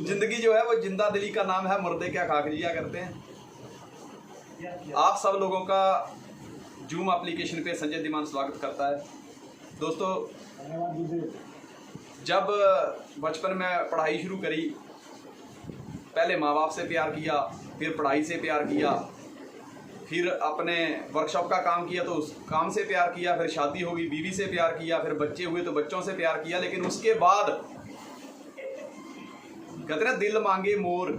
जिंदगी जो है वो जिंदा दिली का नाम है, मुर्दे क्या खाक जिया करते हैं। आप सब लोगों का जूम एप्लीकेशन पे संजय धीमान स्वागत करता है। दोस्तों, जब बचपन में पढ़ाई शुरू करी, पहले माँ बाप से प्यार किया, फिर पढ़ाई से प्यार किया, फिर अपने वर्कशॉप का काम किया तो उस काम से प्यार किया, फिर शादी होगी बीवी से प्यार किया, फिर बच्चे हुए तो बच्चों से प्यार किया। लेकिन उसके बाद कहते ना दिल मांगे मोर,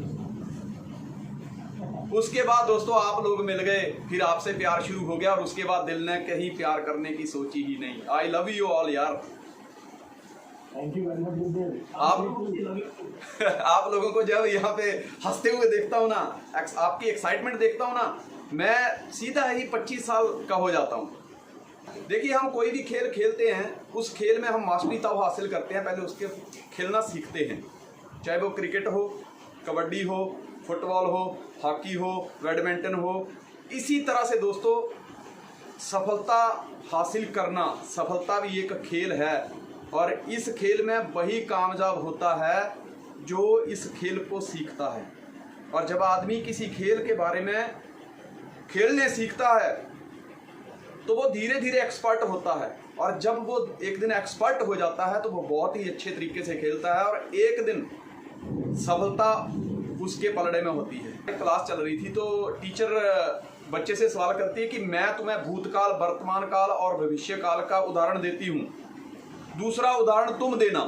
उसके बाद दोस्तों आप लोग मिल गए, फिर आपसे प्यार शुरू हो गया और उसके बाद दिल ने कहीं प्यार करने की सोची ही नहीं। आई लव यू ऑल यार। Thank you very much. आप लोगों को जब यहाँ पे हंसते हुए देखता हूँ ना, आपकी एक्साइटमेंट देखता हूँ ना, मैं सीधा ही 25 साल का हो जाता हूँ। देखिए, हम कोई भी खेल खेलते हैं, उस खेल में हम मास्टरी तब हासिल करते हैं, पहले उसके खेलना सीखते हैं। चाहे वो क्रिकेट हो, कबड्डी हो, फुटबॉल हो, हॉकी हो, बैडमिंटन हो। इसी तरह से दोस्तों सफलता हासिल करना, सफलता भी एक खेल है और इस खेल में वही कामयाब होता है जो इस खेल को सीखता है। और जब आदमी किसी खेल के बारे में खेलने सीखता है तो वो धीरे धीरे एक्सपर्ट होता है, और जब वो एक दिन एक्सपर्ट हो जाता है तो वो बहुत ही अच्छे तरीके से खेलता है और एक दिन सफलता उसके पलड़े में होती है। क्लास चल रही थी तो टीचर बच्चे से सवाल करती है कि मैं तुम्हें भूतकाल, वर्तमान काल और भविष्य काल का उदाहरण देती हूँ, दूसरा उदाहरण तुम देना।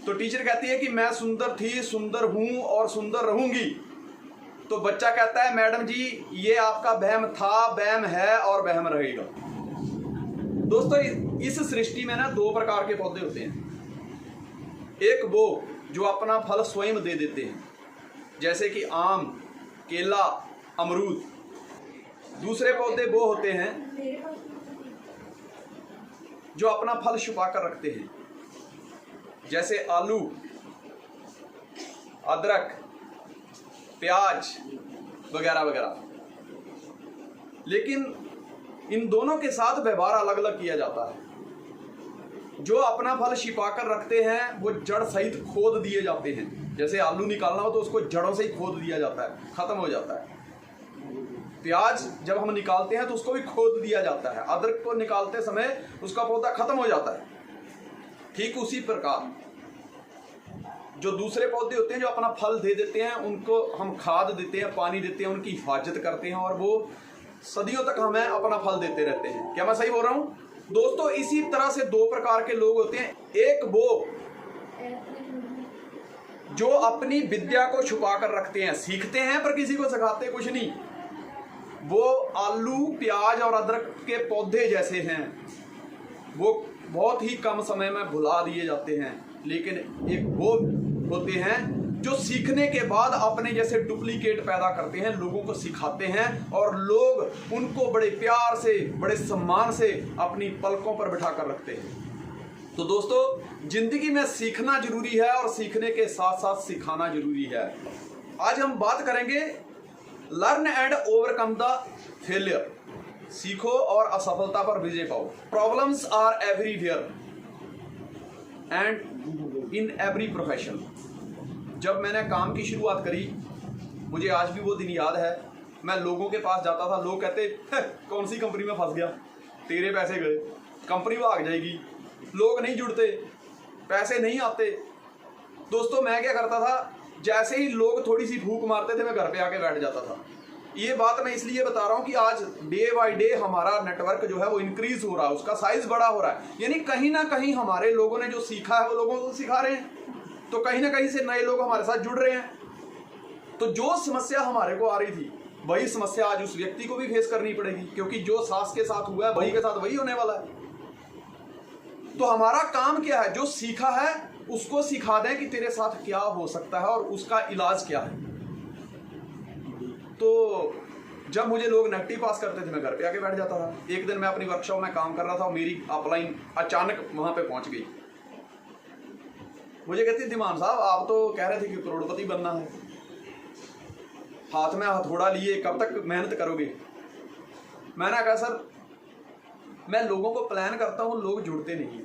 तो टीचर कहती है कि मैं सुंदर थी, सुंदर हूँ और सुंदर रहूंगी। तो बच्चा कहता है मैडम जी ये आपका वहम था, वहम है और वहम रहेगा। दोस्तों, इस सृष्टि में ना दो प्रकार के पौधे होते हैं। एक वो जो अपना फल स्वयं दे देते हैं, जैसे कि आम, केला, अमरूद। दूसरे पौधे वो होते हैं जो अपना फल छुपा कर रखते हैं, जैसे आलू, अदरक, प्याज वगैरह वगैरह। लेकिन इन दोनों के साथ व्यवहार अलग अलग किया जाता है। जो अपना फल छिपा कर रखते हैं वो जड़ सहित खोद दिए जाते हैं। जैसे आलू निकालना हो तो उसको जड़ों से ही खोद दिया जाता है, खत्म हो जाता है। प्याज जब हम निकालते हैं तो उसको भी खोद दिया जाता है। अदरक को निकालते समय उसका पौधा खत्म हो जाता है। ठीक उसी प्रकार जो दूसरे पौधे होते हैं जो अपना फल दे देते हैं, उनको हम खाद देते हैं, पानी देते हैं, उनकी हिफाजत करते हैं और वो सदियों तक हमें अपना फल देते रहते हैं। क्या मैं सही बोल रहा हूँ दोस्तों? इसी तरह से दो प्रकार के लोग होते हैं। एक वो जो अपनी विद्या को छुपा कर रखते हैं, सीखते हैं पर किसी को सिखाते कुछ नहीं। वो आलू, प्याज और अदरक के पौधे जैसे हैं, वो बहुत ही कम समय में भुला दिए जाते हैं। लेकिन एक वो होते हैं जो सीखने के बाद अपने जैसे डुप्लीकेट पैदा करते हैं, लोगों को सिखाते हैं और लोग उनको बड़े प्यार से, बड़े सम्मान से अपनी पलकों पर बिठा कर रखते हैं। तो दोस्तों, जिंदगी में सीखना जरूरी है और सीखने के साथ साथ सिखाना जरूरी है। आज हम बात करेंगे learn and overcome the failure. सीखो और असफलता पर विजय पाओ। Problems are everywhere and in every profession. जब मैंने काम की शुरुआत करी, मुझे आज भी वो दिन याद है। मैं लोगों के पास जाता था, लोग कहते कौन सी कंपनी में फंस गया, तेरे पैसे गए, कंपनी भाग जाएगी, लोग नहीं जुड़ते, पैसे नहीं आते। दोस्तों, मैं क्या करता था, जैसे ही लोग थोड़ी सी फूंक मारते थे मैं घर पे आके बैठ जाता था। ये बात मैं इसलिए बता रहा हूँ कि आज डे बाय डे हमारा नेटवर्क जो है वो इंक्रीज हो रहा है, उसका साइज बड़ा हो रहा है। यानी कहीं ना कहीं हमारे लोगों ने जो सीखा है वो लोगों को सिखा रहे हैं, तो कहीं ना कहीं से नए लोग हमारे साथ जुड़ रहे हैं। तो जो समस्या हमारे को आ रही थी, वही समस्या आज उस व्यक्ति को भी फेस करनी पड़ेगी, क्योंकि जो सास के साथ हुआ है वही के साथ वही होने वाला है। तो हमारा काम क्या है, जो सीखा है उसको सिखा दें कि तेरे साथ क्या हो सकता है और उसका इलाज क्या है। तो जब मुझे लोग नेगेटिव पास करते थे, मैं घर पे आके बैठ जाता था। एक दिन मैं अपनी वर्कशॉप में काम कर रहा था और मेरी अपलाइन अचानक वहां पे पहुंच गई। मुझे कहती धीमान साहब, आप तो कह रहे थे कि करोड़पति बनना है, हाथ में हथौड़ा लिए कब तक मेहनत करोगे? मैंने कहा सर, मैं लोगों को प्लान करता हूं, लोग जुड़ते नहीं,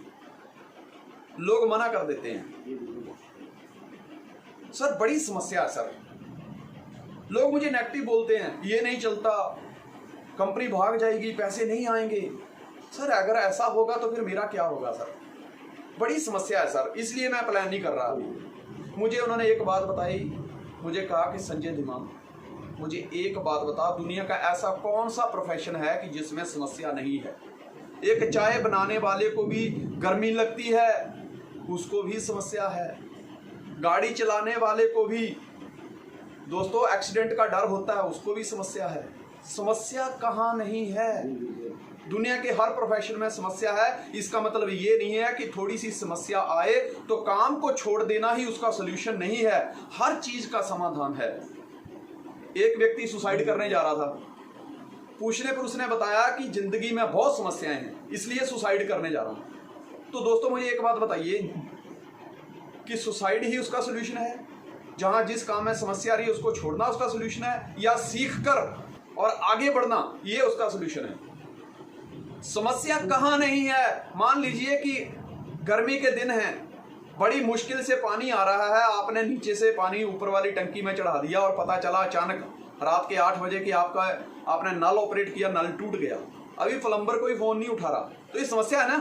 लोग मना कर देते हैं। सर बड़ी समस्या है सर। लोग मुझे नेगेटिव बोलते हैं, ये नहीं चलता, कंपनी भाग जाएगी, पैसे नहीं आएंगे। सर अगर ऐसा होगा तो फिर मेरा क्या होगा सर? बड़ी समस्या है सर, इसलिए मैं प्लान नहीं कर रहा अभी। मुझे उन्होंने एक बात बताई, मुझे कहा कि संजय धीमान, मुझे एक बात बता, दुनिया का ऐसा कौन सा प्रोफेशन है कि जिसमें समस्या नहीं है? एक चाय बनाने वाले को भी गर्मी लगती है, उसको भी समस्या है। गाड़ी चलाने वाले को भी दोस्तों एक्सीडेंट का डर होता है, उसको भी समस्या है। समस्या कहाँ नहीं है? दुनिया के हर प्रोफेशन में समस्या है। इसका मतलब ये नहीं है कि थोड़ी सी समस्या आए तो काम को छोड़ देना ही उसका सोल्यूशन नहीं है, हर चीज का समाधान है। एक व्यक्ति सुसाइड करने जा रहा था, पूछने पर उसने बताया कि जिंदगी में बहुत समस्याएं हैं, इसलिए सुसाइड करने जा रहा हूं। तो दोस्तों मुझे एक बात बताइए कि सुसाइड ही उसका सोल्यूशन है? जहां जिस काम में समस्या आ रही है उसको छोड़ना उसका सोल्यूशन है, या सीख कर और आगे बढ़ना ये उसका सोल्यूशन है? समस्या कहाँ नहीं है? मान लीजिए कि गर्मी के दिन हैं, बड़ी मुश्किल से पानी आ रहा है, आपने नीचे से पानी ऊपर वाली टंकी में चढ़ा दिया और पता चला अचानक रात के 8 बजे कि आपने नल ऑपरेट किया, नल टूट गया, अभी प्लम्बर कोई फोन नहीं उठा रहा, तो ये समस्या है ना।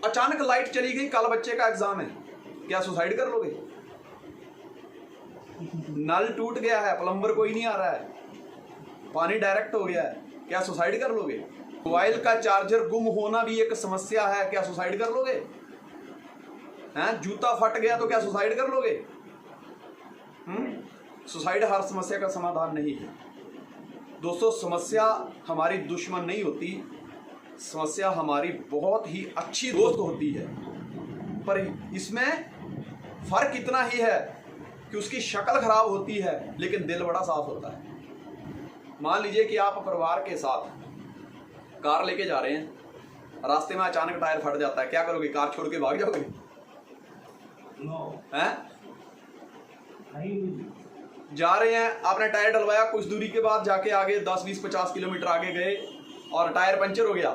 अचानक लाइट चली गई, कल बच्चे का एग्जाम है, क्या सुसाइड कर लोगे? नल टूट गया है, प्लम्बर कोई नहीं आ रहा है, पानी डायरेक्ट हो गया है, क्या सुसाइड कर लोगे? मोबाइल का चार्जर गुम होना भी एक समस्या है, क्या सुसाइड कर लोगे? हैं, जूता फट गया तो क्या सुसाइड कर लोगे? सुसाइड हर समस्या का समाधान नहीं है दोस्तों। समस्या हमारी दुश्मन नहीं होती, समस्या हमारी बहुत ही अच्छी दोस्त होती है। पर इसमें फर्क इतना ही है कि उसकी शक्ल खराब होती है लेकिन दिल बड़ा साफ होता है। मान लीजिए कि आप परिवार के साथ कार लेके जा रहे हैं, रास्ते में अचानक टायर फट जाता है, क्या करोगे? कार छोड़ के भाग जाओगे? हैं? जा रहे हैं, आपने टायर डलवाया, कुछ दूरी के बाद जाके आगे 10, 20, 50 किलोमीटर आगे गए और टायर पंचर हो गया,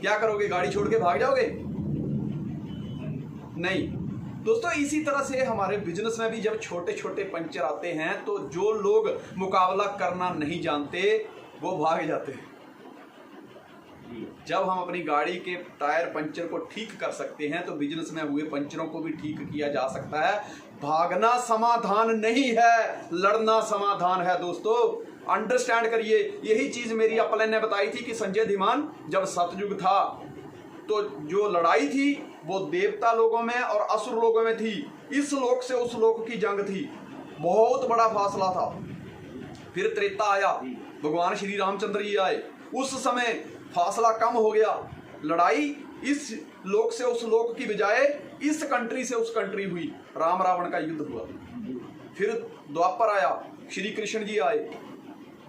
क्या करोगे? गाड़ी छोड़ के भाग जाओगे? नहीं दोस्तों। इसी तरह से हमारे बिजनेस में भी जब छोटे छोटे पंचर आते हैं तो जो लोग मुकाबला करना नहीं जानते वो भाग जाते हैं। जब हम अपनी गाड़ी के टायर पंचर को ठीक कर सकते हैं तो बिजनेस में हुए पंचरों को भी ठीक किया जा सकता है। भागना समाधान नहीं है, लड़ना समाधान है दोस्तों, अंडरस्टैंड करिए। यही चीज मेरी अपलाइन ने बताई थी कि संजय धीमान, जब सतयुग था तो जो लड़ाई थी वो देवता लोगों में और असुर लोगों में थी, इस लोक से उस लोक की जंग थी, बहुत बड़ा फासला था। फिर त्रेता आया, भगवान श्री रामचंद्र जी आए, उस समय फासला कम हो गया, लड़ाई इस लोक से उस लोक की बजाय इस कंट्री से उस कंट्री हुई, राम रावण का युद्ध हुआ। फिर द्वापर आया, श्री कृष्ण जी आए,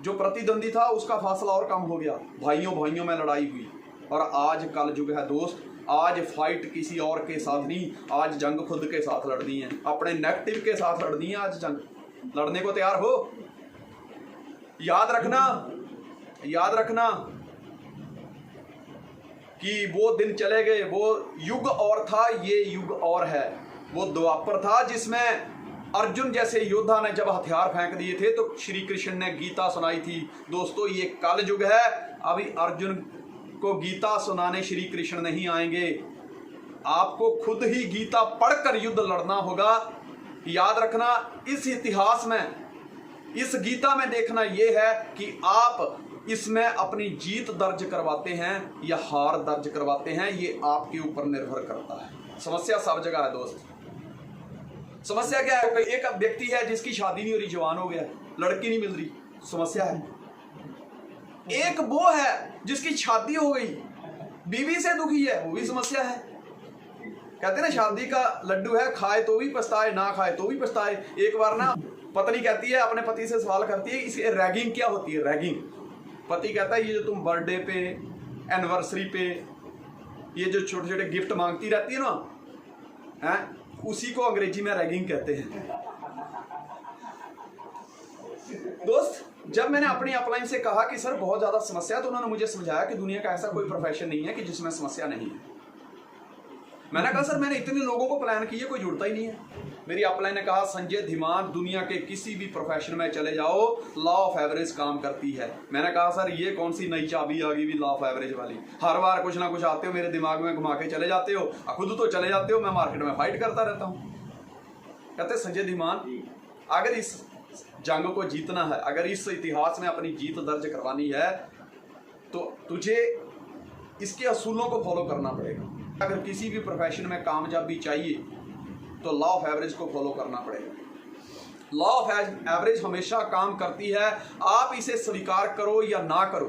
जो प्रतिद्वंदी था उसका फासला और कम हो गया, भाइयों भाइयों में लड़ाई हुई। और आज कल युग है दोस्त, आज फाइट किसी और के साथ नहीं, आज जंग खुद के साथ लड़नी है, अपने नेगेटिव के साथ लड़नी है। आज जंग लड़ने को तैयार हो? याद रखना कि वो दिन चले गए, वो युग और था, ये युग और है। वो द्वापर था जिसमें अर्जुन जैसे योद्धा ने जब हथियार फेंक दिए थे तो श्री कृष्ण ने गीता सुनाई थी। दोस्तों ये कल युग है, अभी अर्जुन को गीता सुनाने श्री कृष्ण नहीं आएंगे, आपको खुद ही गीता पढ़कर युद्ध लड़ना होगा। याद रखना, इस इतिहास में, इस गीता में देखना यह है कि आप इसमें अपनी जीत दर्ज करवाते हैं या हार दर्ज करवाते हैं, ये आपके ऊपर निर्भर करता है। समस्या सब जगह है दोस्त। समस्या क्या है? एक व्यक्ति है जिसकी शादी नहीं हो रही, जवान हो गया, लड़की नहीं मिल रही, समस्या है। एक वो है जिसकी शादी हो गई, बीवी से दुखी है, वो भी समस्या है। कहते हैं ना, शादी का लड्डू है, खाए तो भी पछताए, ना खाए तो भी पछताए। एक बार ना पत्नी कहती है, अपने पति से सवाल करती है, इसकी रैगिंग क्या होती है? रैगिंग। पति कहता है, ये जो तुम बर्थडे पे, एनिवर्सरी पे ये जो छोटे छोटे गिफ्ट मांगती रहती है ना, हैं, उसी को अंग्रेजी में रैगिंग कहते हैं। दोस्त, जब मैंने अपनी अपलाइन से कहा कि सर बहुत ज्यादा समस्या, तो उन्होंने मुझे समझाया कि दुनिया का ऐसा कोई प्रोफेशन नहीं है कि जिसमें समस्या नहीं है। मैंने कहा सर मैंने इतने लोगों को प्लान किए, कोई जुड़ता ही नहीं है। मेरी अपलाइन ने कहा संजय धीमान, दुनिया के किसी भी प्रोफेशन में चले जाओ, लॉ ऑफ एवरेज काम करती है। मैंने कहा सर ये कौन सी नई चाबी आ गई भी लॉ ऑफ एवरेज वाली, हर बार कुछ ना कुछ आते हो मेरे दिमाग में घुमा के चले जाते हो, खुद तो चले जाते हो, मैं मार्केट में फाइट करता रहता हूँ। कहते संजय धीमान अगर इस जंग को जीतना है, अगर इस इतिहास में अपनी जीत दर्ज करवानी है तो तुझे इसके असूलों को फॉलो करना पड़ेगा। अगर किसी भी प्रोफेशन में कामयाबी चाहिए तो लॉ ऑफ एवरेज को फॉलो करना पड़ेगा। लॉ ऑफ एवरेज हमेशा काम करती है, आप इसे स्वीकार करो या ना करो।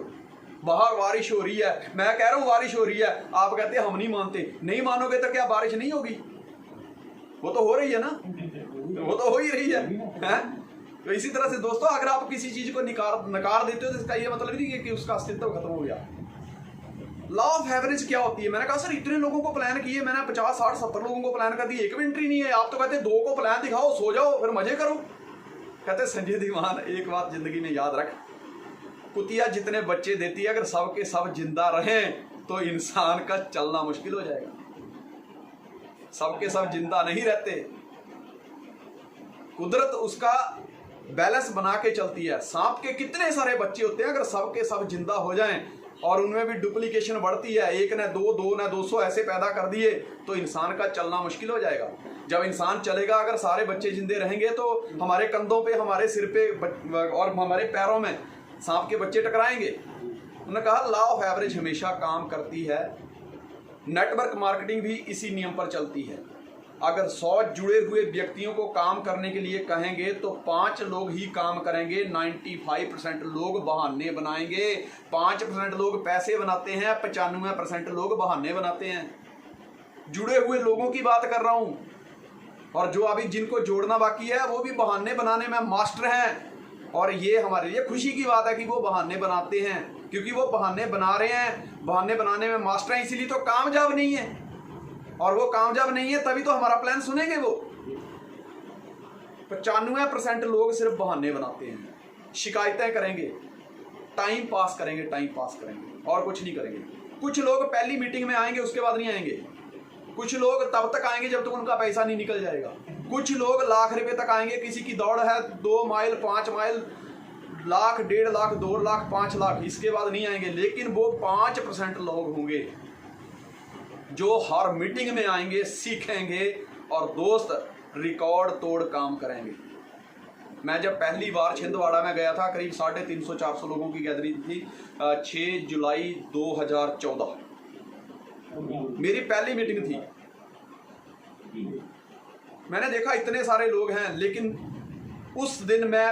बाहर बारिश हो रही है, मैं कह रहा हूं बारिश हो रही है, आप कहते हैं हम नहीं मानते। नहीं मानोगे तो क्या बारिश नहीं होगी? वो तो हो रही है ना, वो तो हो ही रही है? तो इसी तरह से दोस्तों अगर आप किसी चीज को नकार देते हो तो इसका ये मतलब नहीं है कि उसका अस्तित्व खत्म हो गया। लॉ ऑफ एवरेज क्या होती है? मैंने कहा सर इतने लोगों को प्लान किए, मैंने 50 60 70 लोगों को प्लान कर दिए, एक भी एंट्री नहीं है। आप तो कहते 2 को प्लान दिखाओ, सो जाओ, फिर मजे करो। कहते संजय धीमान एक बात जिंदगी में याद रख, कुतिया जितने बच्चे देती है, अगर सब के सब जिंदा रहें तो इंसान का चलना मुश्किल हो जाएगा। सब के सब जिंदा नहीं रहते, कुदरत उसका बैलेंस बना के चलती है। सांप के कितने सारे बच्चे होते हैं, अगर सब के सब जिंदा हो जाएं और उनमें भी डुप्लीकेशन बढ़ती है, एक ने 2 2 ने 200 ऐसे पैदा कर दिए तो इंसान का चलना मुश्किल हो जाएगा। जब इंसान चलेगा, अगर सारे बच्चे जिंदे रहेंगे तो हमारे कंधों पे, हमारे सिर पे और हमारे पैरों में सांप के बच्चे टकराएंगे। उन्होंने कहा लॉ ऑफ एवरेज हमेशा काम करती है। नेटवर्क मार्केटिंग भी इसी नियम पर चलती है। अगर 100 जुड़े हुए व्यक्तियों को काम करने के लिए कहेंगे तो 5 लोग ही काम करेंगे, 95% लोग बहाने बनाएंगे। 5% लोग पैसे बनाते हैं, 95% लोग बहाने बनाते हैं। जुड़े हुए लोगों की बात कर रहा हूं, और जो अभी जिनको जोड़ना बाकी है वो भी बहाने बनाने में मास्टर हैं। और ये हमारे लिए खुशी की बात है कि वो बहाने बनाते हैं, क्योंकि वो बहाने बना रहे हैं, बहाने बनाने में मास्टर हैं, इसीलिए तो कामयाब नहीं है। और वो कामयाब नहीं है तभी तो हमारा प्लान सुनेंगे वो। 95% लोग सिर्फ बहाने बनाते हैं, शिकायतें करेंगे, टाइम पास करेंगे और कुछ नहीं करेंगे। कुछ लोग पहली मीटिंग में आएंगे, उसके बाद नहीं आएंगे। कुछ लोग तब तक आएंगे जब तक उनका पैसा नहीं निकल जाएगा। कुछ लोग लाख रुपए तक आएंगे, किसी की दौड़ है 2 माइल 5 माइल, लाख 1.5 लाख 2 लाख 5 लाख, इसके बाद नहीं आएंगे। लेकिन वो 5% लोग होंगे जो हर मीटिंग में आएंगे, सीखेंगे और दोस्त रिकॉर्ड तोड़ काम करेंगे। मैं जब पहली बार छिंदवाड़ा में गया था, करीब 350-400 लोगों की गैदरिंग थी, 6 जुलाई 2014 मेरी पहली मीटिंग थी। मैंने देखा इतने सारे लोग हैं, लेकिन उस दिन मैं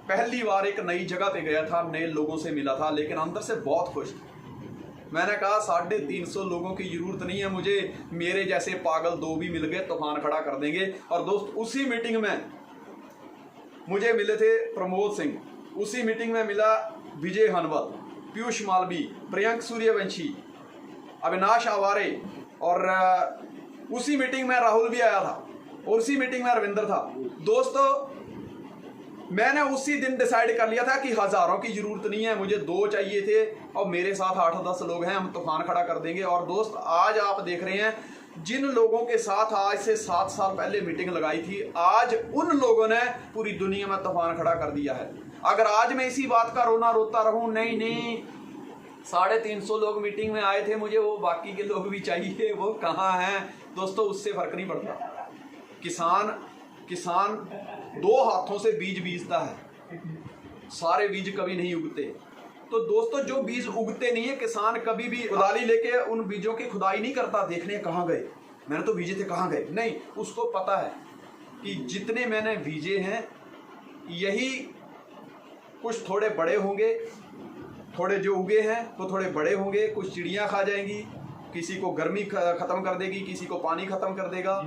पहली बार एक नई जगह पे गया था, नए लोगों से मिला था, लेकिन अंदर से बहुत खुश था। मैंने कहा 350 लोगों की जरूरत नहीं है मुझे, मेरे जैसे पागल 2 भी मिल गए तूफान खड़ा कर देंगे। और दोस्त उसी मीटिंग में मुझे मिले थे प्रमोद सिंह, उसी मीटिंग में मिला विजय हनवल, पीयूष मालवी, प्रियंक सूर्यवंशी, अविनाश आवारे, और उसी मीटिंग में राहुल भी आया था, और उसी मीटिंग में रविंदर था। दोस्तों मैंने उसी दिन डिसाइड कर लिया था कि हजारों की जरूरत नहीं है, मुझे 2 चाहिए थे, और मेरे साथ 8-10 लोग हैं, हम तूफान खड़ा कर देंगे। और दोस्त आज आप देख रहे हैं जिन लोगों के साथ आज से 7 साल पहले मीटिंग लगाई थी, आज उन लोगों ने पूरी दुनिया में तूफान खड़ा कर दिया है। अगर आज मैं इसी बात का रोना रोता रहूं, नहीं 350 लोग मीटिंग में आए थे, मुझे वो बाकी के लोग भी चाहिए, वो कहाँ हैं दोस्तों, उससे फर्क नहीं पड़ता। किसान 2 हाथों से बीज बीजता है, सारे बीज कभी नहीं उगते। तो दोस्तों जो बीज उगते नहीं है, किसान कभी भी कुदाली लेके उन बीजों की खुदाई नहीं करता, देखने कहाँ गए, मैंने तो बीजे थे कहाँ गए, नहीं, उसको पता है कि जितने मैंने बीजे हैं यही कुछ थोड़े बड़े होंगे, थोड़े जो उगे हैं वो थोड़े बड़े होंगे, कुछ चिड़ियाँ खा जाएंगी, किसी को गर्मी खत्म कर देगी, किसी को पानी खत्म कर देगा,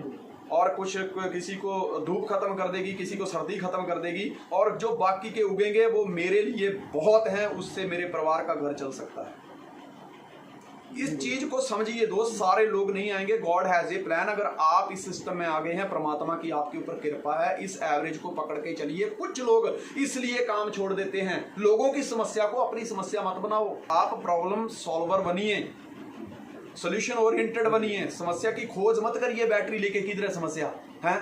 और कुछ किसी को धूप खत्म कर देगी, किसी को सर्दी खत्म कर देगी, और जो बाकी के उगेंगे वो मेरे लिए बहुत हैं, उससे मेरे परिवार का घर चल सकता है। इस चीज को समझिए दोस्त, सारे लोग नहीं आएंगे, गॉड हैज ए प्लान। अगर आप इस सिस्टम में आ गए हैं, परमात्मा की आपके ऊपर कृपा है, इस एवरेज को पकड़ के चलिए। कुछ लोग इसलिए काम छोड़ देते हैं, लोगों की समस्या को अपनी समस्या मत बनाओ, आप प्रॉब्लम सॉल्वर बनिए। सोल्यूशन ओरिएंटेड बनिए, समस्या की खोज मत करिए बैटरी लेके किधर है समस्या है,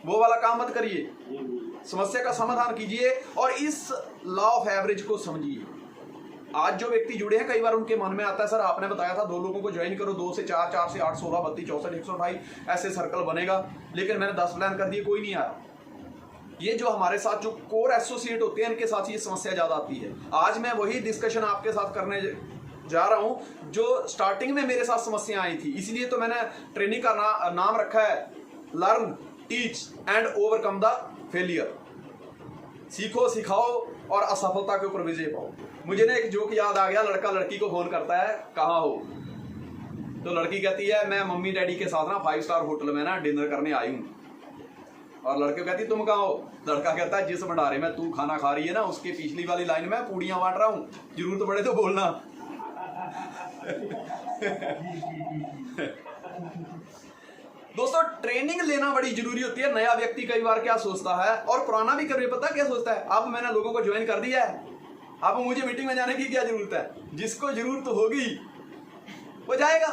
वो वाला काम मत करिए, समस्या का समाधान कीजिए और इस लॉ ऑफ एवरेज को समझिए। आज जो व्यक्ति जुड़े हैं, कई बार उनके मन में आता है सर आपने बताया था 2 लोगों को ज्वाइन करो, 2 से 4, 4 से 8, 16, 32, 64, 128 ऐसे सर्कल बनेगा, लेकिन मैंने 10 प्लान कर दिए, कोई नहीं आया। ये जो हमारे साथ जो कोर एसोसिएट होते हैं इनके साथ ये समस्या ज़्यादा आती है। आज मैं वही डिस्कशन आपके साथ करने जा रहा हूँ जो स्टार्टिंग में मेरे साथ समस्या आई थी, इसलिए तो मैंने ट्रेनिंग का नाम रखा है learn, teach and overcome the failure. सीखो, सिखाओ और असफलता के ऊपर विजय पाओ। मुझे ना एक जोक याद आ गया, लड़का लड़की को फोन करता है कहाँ हो, तो लड़की कहती है मैं मम्मी डैडी के साथ ना 5 स्टार होटल में ना डिनर करने आई हूँ, और लड़के कहती तुम कहाँ हो, लड़का कहता है जिस भंडारे में तू खाना खा रही है ना उसके पिछली वाली लाइन में पूड़ियां बांट रहा हूँ, जरूरत पड़े तो बोलना। दोस्तों ट्रेनिंग लेना बड़ी जरूरी होती है। नया व्यक्ति कई बार क्या सोचता है और पुराना भी कभी पता क्या सोचता है, अब मैंने लोगों को ज्वाइन कर दिया है, अब मुझे मीटिंग में जाने की क्या जरूरत है, जिसको जरूरत होगी वो जाएगा।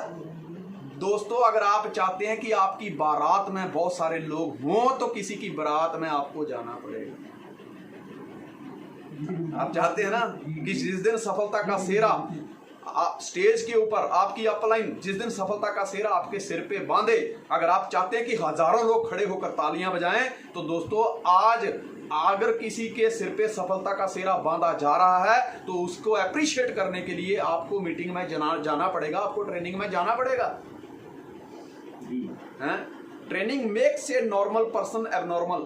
दोस्तों अगर आप चाहते हैं कि आपकी बारात में बहुत सारे लोग हों तो किसी की बारात में आपको जाना पड़ेगा। आप चाहते हैं ना कि जिस दिन सफलता का सेहरा स्टेज के ऊपर आपकी अपलाइन, जिस दिन सफलता का सेहरा आपके सिर पे बांधे, अगर आप चाहते हैं कि हजारों लोग खड़े होकर तालियां बजाएं, तो दोस्तों आज अगर किसी के सिर पे सफलता का सेहरा बांधा जा रहा है तो उसको अप्रिशिएट करने के लिए आपको मीटिंग में जाना पड़ेगा, आपको ट्रेनिंग में जाना पड़ेगा। Training makes a normal person abnormal,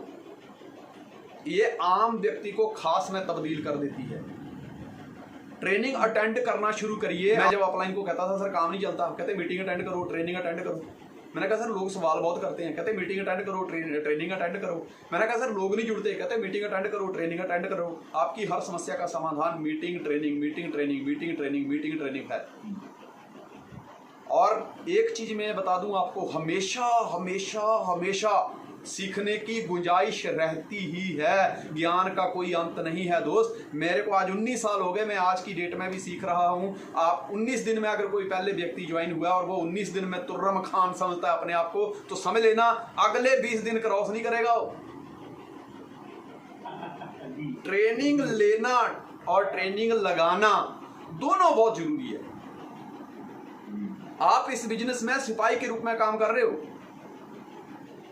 ये आम व्यक्ति को खास में तब्दील कर देती है। ट्रेनिंग अटेंड करना शुरू करिए। मैं जब अपलाइन को कहता था सर काम नहीं चलता, कहते मीटिंग अटेंड करो, ट्रेनिंग अटेंड करो। मैंने कहा सर लोग सवाल बहुत करते हैं, कहते मीटिंग अटेंड करो, ट्रेनिंग अटेंड करो। मैंने कहा सर लोग नहीं जुड़ते, कहते मीटिंग अटेंड करो, ट्रेनिंग अटेंड करो। आपकी हर समस्या का समाधान meeting training, meeting training, meeting training, meeting training है। और एक चीज मैं बता दूं आपको, हमेशा हमेशा हमेशा सीखने की गुंजाइश रहती ही है, ज्ञान का कोई अंत नहीं है। दोस्त मेरे को आज 19 साल हो गए, मैं आज की डेट में भी सीख रहा हूं। आप 19 दिन में अगर कोई पहले व्यक्ति ज्वाइन हुआ और वो 19 दिन में तुर्रम खान समझता है अपने आप को, तो समझ लेना अगले 20 दिन क्रॉस नहीं करेगा वो। ट्रेनिंग लेना और ट्रेनिंग लगाना दोनों बहुत जरूरी है। आप इस बिजनेस में सिपाही के रूप में काम कर रहे हो।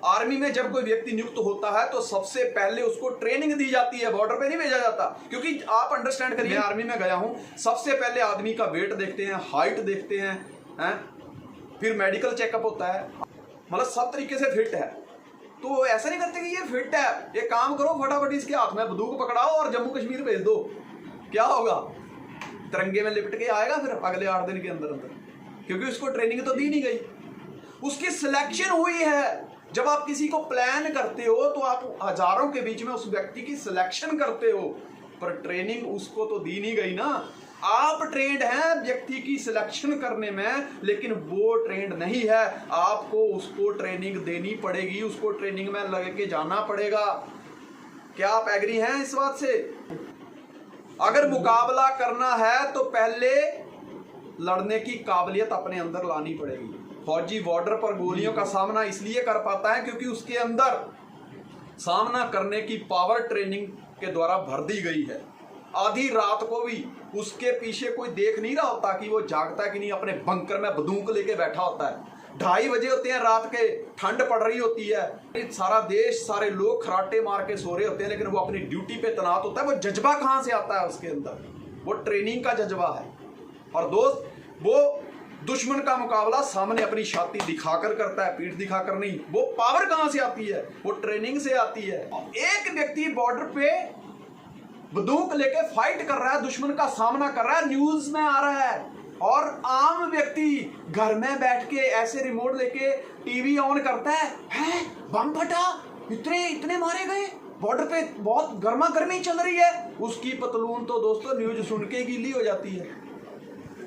आर्मी में जब कोई व्यक्ति नियुक्त होता है तो सबसे पहले उसको ट्रेनिंग दी जाती है, बॉर्डर पे नहीं भेजा जाता। क्योंकि आप अंडरस्टैंड करिए, आर्मी में गया हूं, सबसे पहले आदमी का वेट देखते हैं, हाइट देखते हैं, फिर मेडिकल चेकअप होता है, मतलब सब तरीके से फिट है। तो ऐसा नहीं करते कि ये फिट है, ये काम करो फटाफट इसके हाथ में बंदूक पकड़ाओ और जम्मू कश्मीर भेज दो, क्या होगा? तिरंगे में लिपट के आएगा फिर अगले 8 दिन के अंदर अंदर, क्योंकि उसको ट्रेनिंग तो दी नहीं गई, उसकी सिलेक्शन हुई है। जब आप किसी को प्लान करते हो तो आप हजारों के बीच में उस व्यक्ति की सिलेक्शन करते हो, पर ट्रेनिंग उसको तो दी नहीं गई ना। आप ट्रेंड हैं व्यक्ति की सिलेक्शन करने में, लेकिन वो ट्रेंड नहीं है। आपको उसको ट्रेनिंग देनी पड़ेगी, उसको ट्रेनिंग में लगे के जाना पड़ेगा। क्या आप एग्री हैं इस बात से? अगर मुकाबला करना है तो पहले लड़ने की काबिलियत अपने अंदर लानी पड़ेगी। फौजी बॉर्डर पर गोलियों का सामना इसलिए कर पाता है क्योंकि उसके अंदर सामना करने की पावर ट्रेनिंग के द्वारा भर दी गई है। आधी रात को भी उसके पीछे कोई देख नहीं रहा होता कि वो जागता है कि नहीं, अपने बंकर में बंदूक लेके बैठा होता है। 2:30 बजे होते हैं रात के, ठंड पड़ रही होती है, सारा देश सारे लोग खराटे मार के सो रहे होते हैं, लेकिन वो अपनी ड्यूटी पे तैनात होता है। वो जज्बा कहाँ से आता है उसके अंदर? वो ट्रेनिंग का जज्बा है। और दोस्त वो दुश्मन का मुकाबला सामने अपनी छाती दिखाकर करता है, पीठ दिखाकर नहीं। वो पावर कहां से आती है? वो ट्रेनिंग से आती है। एक व्यक्ति बॉर्डर पे बंदूक लेके फाइट कर रहा है, दुश्मन का सामना कर रहा है, न्यूज में आ रहा है, और आम व्यक्ति घर में बैठ के ऐसे रिमोट लेके टीवी ऑन करता है बम फटा, इतने मारे गए, बॉर्डर पे बहुत गर्मा गर्मी चल रही है। उसकी पतलून तो दोस्तों न्यूज सुन के गीली हो जाती है,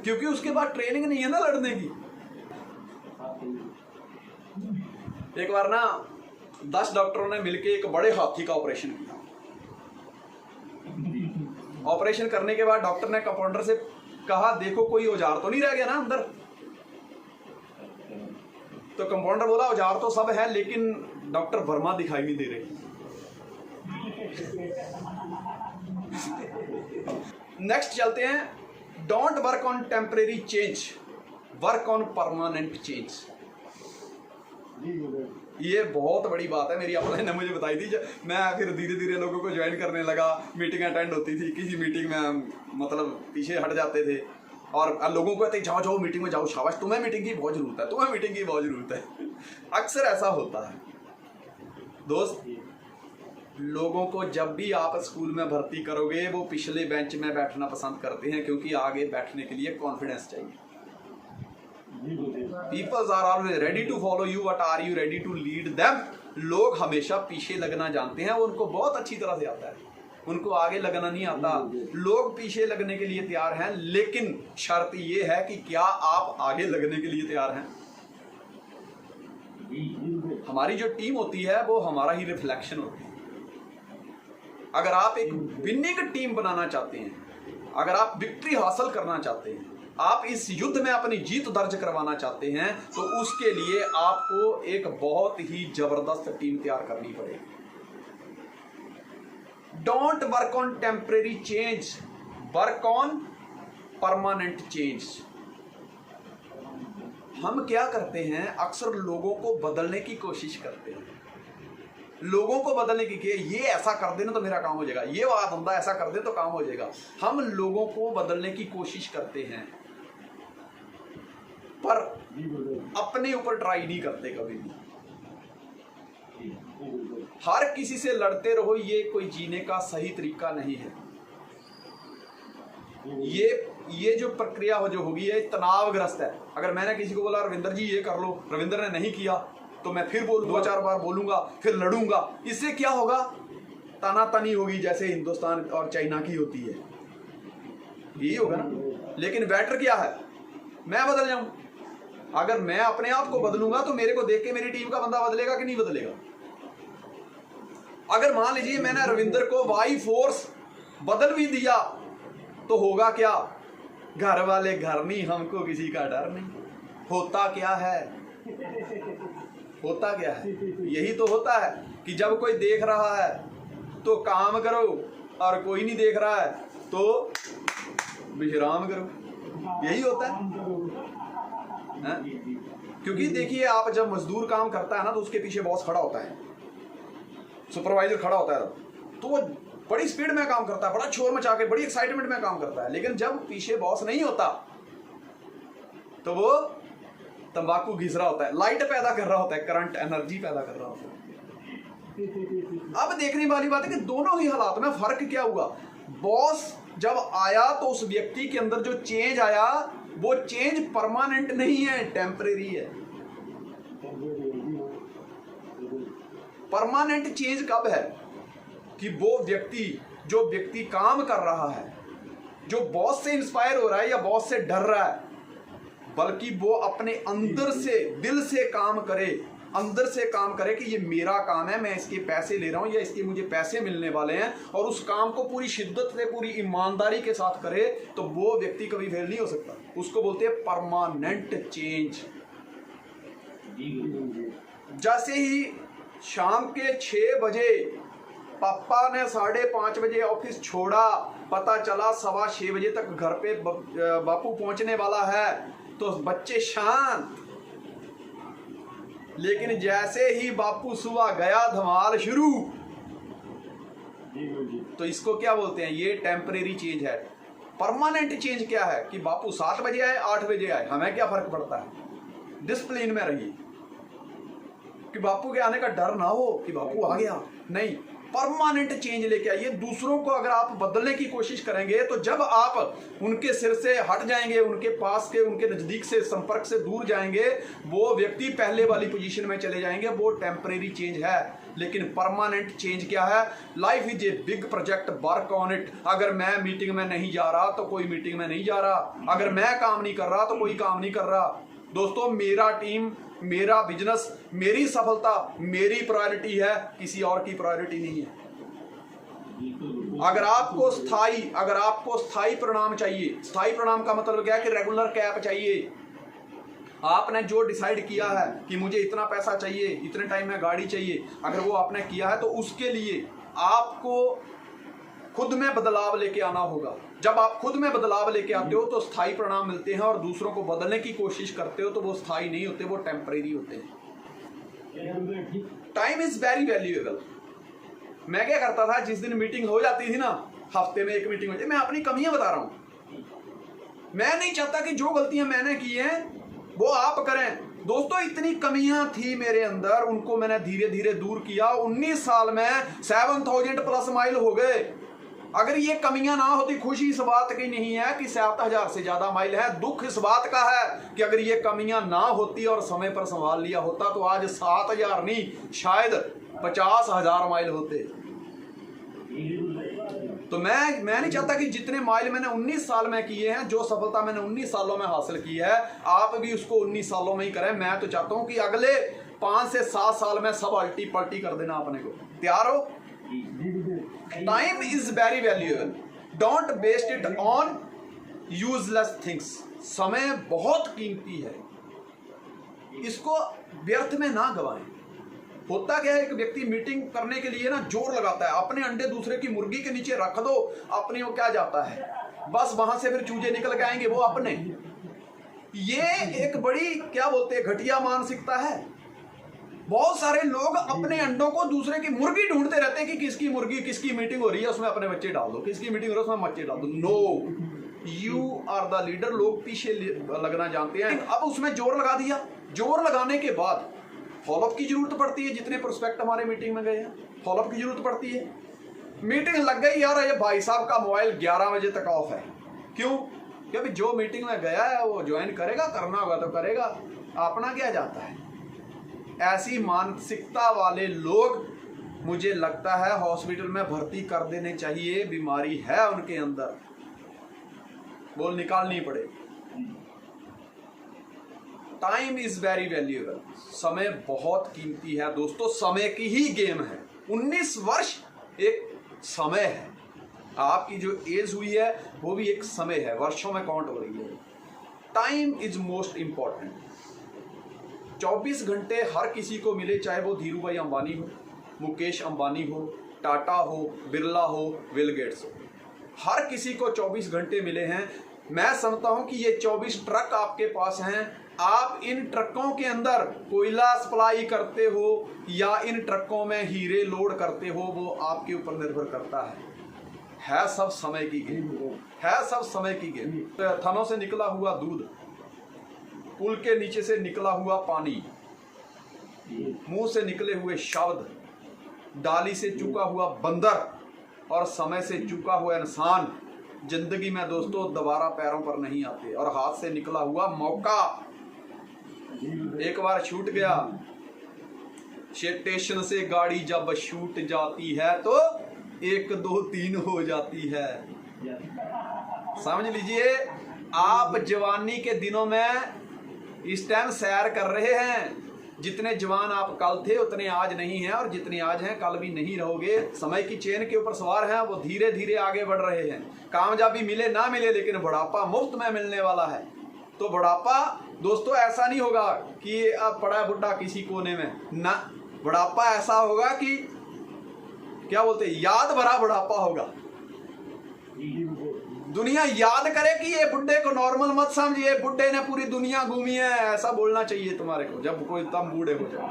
क्योंकि उसके बाद ट्रेनिंग नहीं है ना लड़ने की। एक बार ना 10 डॉक्टरों ने मिलकर एक बड़े हाथी का ऑपरेशन किया। ऑपरेशन करने के बाद डॉक्टर ने कंपाउंडर से कहा देखो कोई औजार तो नहीं रह गया ना अंदर? तो कंपाउंडर बोला औजार तो सब है लेकिन डॉक्टर वर्मा दिखाई नहीं दे रहे। नेक्स्ट चलते हैं, don't work on temporary change, work on permanent change. ये बहुत बड़ी बात है, मेरी अपने ने मुझे बताई थी। मैं फिर धीरे धीरे लोगों को ज्वाइन करने लगा, मीटिंग अटेंड होती थी, किसी मीटिंग में मतलब पीछे हट जाते थे और लोगों को कहते जाओ जाओ मीटिंग में जाओ, शाबाश तुम्हें मीटिंग की बहुत जरूरत है, तुम्हें मीटिंग की बहुत जरूरत है। अक्सर ऐसा होता है दोस्त। लोगों को जब भी आप स्कूल में भर्ती करोगे वो पिछले बेंच में बैठना पसंद करते हैं, क्योंकि आगे बैठने के लिए कॉन्फिडेंस चाहिए। People are always ready to follow you, but are you ready to lead them? लोग हमेशा पीछे लगना जानते हैं, उनको बहुत अच्छी तरह से आता है, उनको आगे लगना नहीं आता। लोग पीछे लगने के लिए तैयार हैं, लेकिन शर्त ये है कि क्या आप आगे लगने के लिए तैयार हैं। हमारी जो टीम होती है वो हमारा ही रिफ्लेक्शन होती है। अगर आप एक विनिंग टीम बनाना चाहते हैं, अगर आप विक्ट्री हासिल करना चाहते हैं, आप इस युद्ध में अपनी जीत दर्ज करवाना चाहते हैं, तो उसके लिए आपको एक बहुत ही जबरदस्त टीम तैयार करनी पड़ेगी। Don't work on temporary change, work on permanent change. हम क्या करते हैं, अक्सर लोगों को बदलने की कोशिश करते हैं, लोगों को बदलने की कि ये ऐसा कर देना तो मेरा काम हो जाएगा, ये बात धंधा ऐसा कर दे तो काम हो जाएगा। हम लोगों को बदलने की कोशिश करते हैं पर अपने ऊपर ट्राई नहीं करते कभी भी। हर किसी से लड़ते रहो, ये कोई जीने का सही तरीका नहीं है। ये जो प्रक्रिया हो जो होगी ये तनावग्रस्त है। अगर मैंने किसी को बोला रविंदर जी ये कर लो, रविंदर ने नहीं किया तो मैं फिर बोल 2-4 बार बोलूंगा, फिर लड़ूंगा, इससे क्या होगा, तनातनी होगी जैसे हिंदुस्तान और चाइना की होती है, यही होगा ना। लेकिन बेटर क्या है, मैं बदल जाऊं। अगर मैं अपने आप को बदलूंगा तो मेरे को देख के मेरी टीम का बंदा बदलेगा कि नहीं बदलेगा। अगर मान लीजिए मैंने रविंदर को वाई फोर्स बदल भी दिया तो होगा क्या, घर वाले घर नहीं, हमको किसी का डर नहीं। होता क्या है, होता क्या है, यही तो होता है कि जब कोई देख रहा है तो काम करो और कोई नहीं देख रहा है तो विश्राम करो, यही होता है। क्योंकि देखिए आप जब मजदूर काम करता है ना तो उसके पीछे बॉस खड़ा होता है, सुपरवाइजर खड़ा होता है, तो वो बड़ी स्पीड में काम करता है, बड़ा शोर मचा के बड़ी एक्साइटमेंट में काम करता है। लेकिन जब पीछे बॉस नहीं होता तो वो तंबाकू घिस रहा होता है, लाइट पैदा कर रहा होता है, करंट एनर्जी पैदा कर रहा होता है। अब देखने वाली बात है कि दोनों ही हालात में फर्क क्या हुआ। बॉस जब आया तो उस व्यक्ति के अंदर जो चेंज आया वो चेंज परमानेंट नहीं है, टेम्परेरी है। परमानेंट चेंज कब है कि वो व्यक्ति, जो व्यक्ति काम कर रहा है, जो बॉस से इंस्पायर हो रहा है या बॉस से डर रहा है, बल्कि वो अपने अंदर से दिल से काम करे, अंदर से काम करे कि ये मेरा काम है, मैं इसके पैसे ले रहा हूं या इसके मुझे पैसे मिलने वाले हैं, और उस काम को पूरी शिद्दत से पूरी ईमानदारी के साथ करे, तो वो व्यक्ति कभी फेल नहीं हो सकता। उसको बोलते हैं परमानेंट चेंज। जैसे ही शाम के 6 बजे पापा ने 5:30 बजे ऑफिस छोड़ा, पता चला 6:15 बजे तक घर पे बापू पहुंचने वाला है, तो बच्चे शांत। लेकिन जैसे ही बापू सुबह गया धमाल शुरू, तो इसको क्या बोलते हैं, ये टेम्परेरी चेंज है। परमानेंट चेंज क्या है कि बापू 7 बजे आए 8 बजे आए, हमें क्या फर्क पड़ता है, डिसिप्लिन में रहिए, कि बापू के आने का डर ना हो कि बापू आ गया, नहीं, परमानेंट चेंज लेके आइए। दूसरों को अगर आप बदलने की कोशिश करेंगे तो जब आप उनके सिर से हट जाएंगे, उनके पास के, उनके नजदीक से, संपर्क से दूर जाएंगे, वो व्यक्ति पहले वाली पोजीशन में चले जाएंगे, वो टेम्परेरी चेंज है। लेकिन परमानेंट चेंज क्या है, life is a big project, work on it. अगर मैं मीटिंग में नहीं जा रहा तो कोई मीटिंग में नहीं जा रहा, अगर मैं काम नहीं कर रहा तो कोई काम नहीं कर रहा। दोस्तों, मेरा टीम, मेरा बिजनेस, मेरी सफलता मेरी प्रायोरिटी है, किसी और की प्रायोरिटी नहीं है। अगर आपको स्थायी परिणाम चाहिए, स्थायी परिणाम का मतलब क्या है कि रेगुलर कैप चाहिए, आपने जो डिसाइड किया है कि मुझे इतना पैसा चाहिए, इतने टाइम में गाड़ी चाहिए, अगर वो आपने किया है तो उसके लिए आपको खुद में बदलाव लेके आना होगा। जब आप खुद में बदलाव लेके आते हो तो स्थायी परिणाम मिलते हैं, और दूसरों को बदलने की कोशिश करते हो तो वो स्थायी नहीं होते, वो टेम्परेरी होते हैं। Time is very valuable. मैं क्या करता था, जिस दिन मीटिंग हो जाती थी ना, हफ्ते में एक मीटिंग होती है, मैं अपनी कमियां बता रहा हूं। मैं नहीं चाहता कि जो गलतियां मैंने की हैं वो आप करें। दोस्तों, इतनी कमियां थी मेरे अंदर, उनको मैंने धीरे धीरे दूर किया। 19 साल में 7000 प्लस माइल हो गए। अगर ये कमियां ना होती, खुशी इस बात की नहीं है कि 7000 से ज्यादा माइल है, दुख इस बात का है कि अगर ये कमियां ना होती और समय पर संभाल लिया होता तो आज 7000 नहीं, शायद 50,000 माइल होते। तो मैं नहीं चाहता कि जितने माइल मैंने 19 साल में किए हैं, जो सफलता मैंने 19 सालों में हासिल की है, आप भी उसको 19 सालों में ही करें। मैं तो चाहता हूं कि अगले 5 से 7 साल में सब अल्टी पल्टी कर देना अपने को। तैयार हो? Time is very valuable, don't waste it on useless things. समय बहुत कीमती है, इसको व्यर्थ में ना गवाएं। होता क्या है, एक व्यक्ति मीटिंग करने के लिए ना जोर लगाता है, अपने अंडे दूसरे की मुर्गी के नीचे रख दो, अपने वो क्या जाता है, बस वहां से फिर चूजे निकल के आएंगे वो अपने। ये एक बड़ी क्या बोलते हैं, घटिया मानसिकता है। बहुत सारे लोग अपने अंडों को दूसरे की मुर्गी ढूंढते रहते हैं कि किसकी मुर्गी, किसकी मीटिंग हो रही है उसमें अपने बच्चे डाल दो, किसकी मीटिंग हो रही है उसमें बच्चे डाल दो। No, you are the leader. लोग पीछे लगना जानते हैं। अब उसमें जोर लगा दिया, जोर लगाने के बाद फॉलोअप की जरूरत पड़ती है। जितने प्रोस्पेक्ट हमारे मीटिंग में गए हैं, फॉलोअप की जरूरत पड़ती है। मीटिंग लग गई यार, ये भाई साहब का मोबाइल 11 बजे तक ऑफ है, क्यों? क्योंकि जो मीटिंग में गया है वो ज्वाइन करेगा, करना होगा तो करेगा, अपना क्या जाता है। ऐसी मानसिकता वाले लोग मुझे लगता है हॉस्पिटल में भर्ती कर देने चाहिए। बीमारी है उनके अंदर, बोल निकालनी पड़े। Time is very valuable. समय बहुत कीमती है दोस्तों, समय की ही गेम है। 19 वर्ष एक समय है, आपकी जो एज हुई है वो भी एक समय है, वर्षों में काउंट हो रही है। Time is most important. 24 घंटे हर किसी को मिले, चाहे वो धीरू भाई अंबानी हो, मुकेश अंबानी हो, टाटा हो, बिरला हो, बिल गेट्स हो, हर किसी को 24 घंटे मिले हैं। मैं समझता हूं कि ये 24 ट्रक आपके पास हैं। आप इन ट्रकों के अंदर कोयला सप्लाई करते हो या इन ट्रकों में हीरे लोड करते हो, वो आपके ऊपर निर्भर करता है सब समय की गेम, है सब समय की गेम। थनों से निकला हुआ दूध, पुल के नीचे से निकला हुआ पानी, मुंह से निकले हुए शब्द, डाली से चुका हुआ बंदर और समय से चुका हुआ इंसान जिंदगी में दोस्तों दोबारा पैरों पर नहीं आते। और हाथ से निकला हुआ मौका एक बार छूट गया। स्टेशन से गाड़ी जब छूट जाती है तो 1 2 3 हो जाती है। समझ लीजिए, आप जवानी के दिनों में इस टाइम सैर कर रहे हैं। जितने जवान आप कल थे उतने आज नहीं हैं, और जितने आज हैं कल भी नहीं रहोगे। समय की चेन के ऊपर सवार हैं, वो धीरे धीरे आगे बढ़ रहे हैं। कामयाबी मिले ना मिले, लेकिन बुढ़ापा मुफ्त में मिलने वाला है। तो बुढ़ापा दोस्तों ऐसा नहीं होगा कि अब पड़ा बुढ़ा किसी कोने में ना, बुढ़ापा ऐसा होगा कि क्या बोलते हैं, याद भरा बुढ़ापा होगा। दुनिया याद करे कि ये बुढ़े को नॉर्मल मत समझिए, बुढ़े ने पूरी दुनिया घूमी है, ऐसा बोलना चाहिए तुम्हारे को जब कोई तब बूढ़े हो जाए।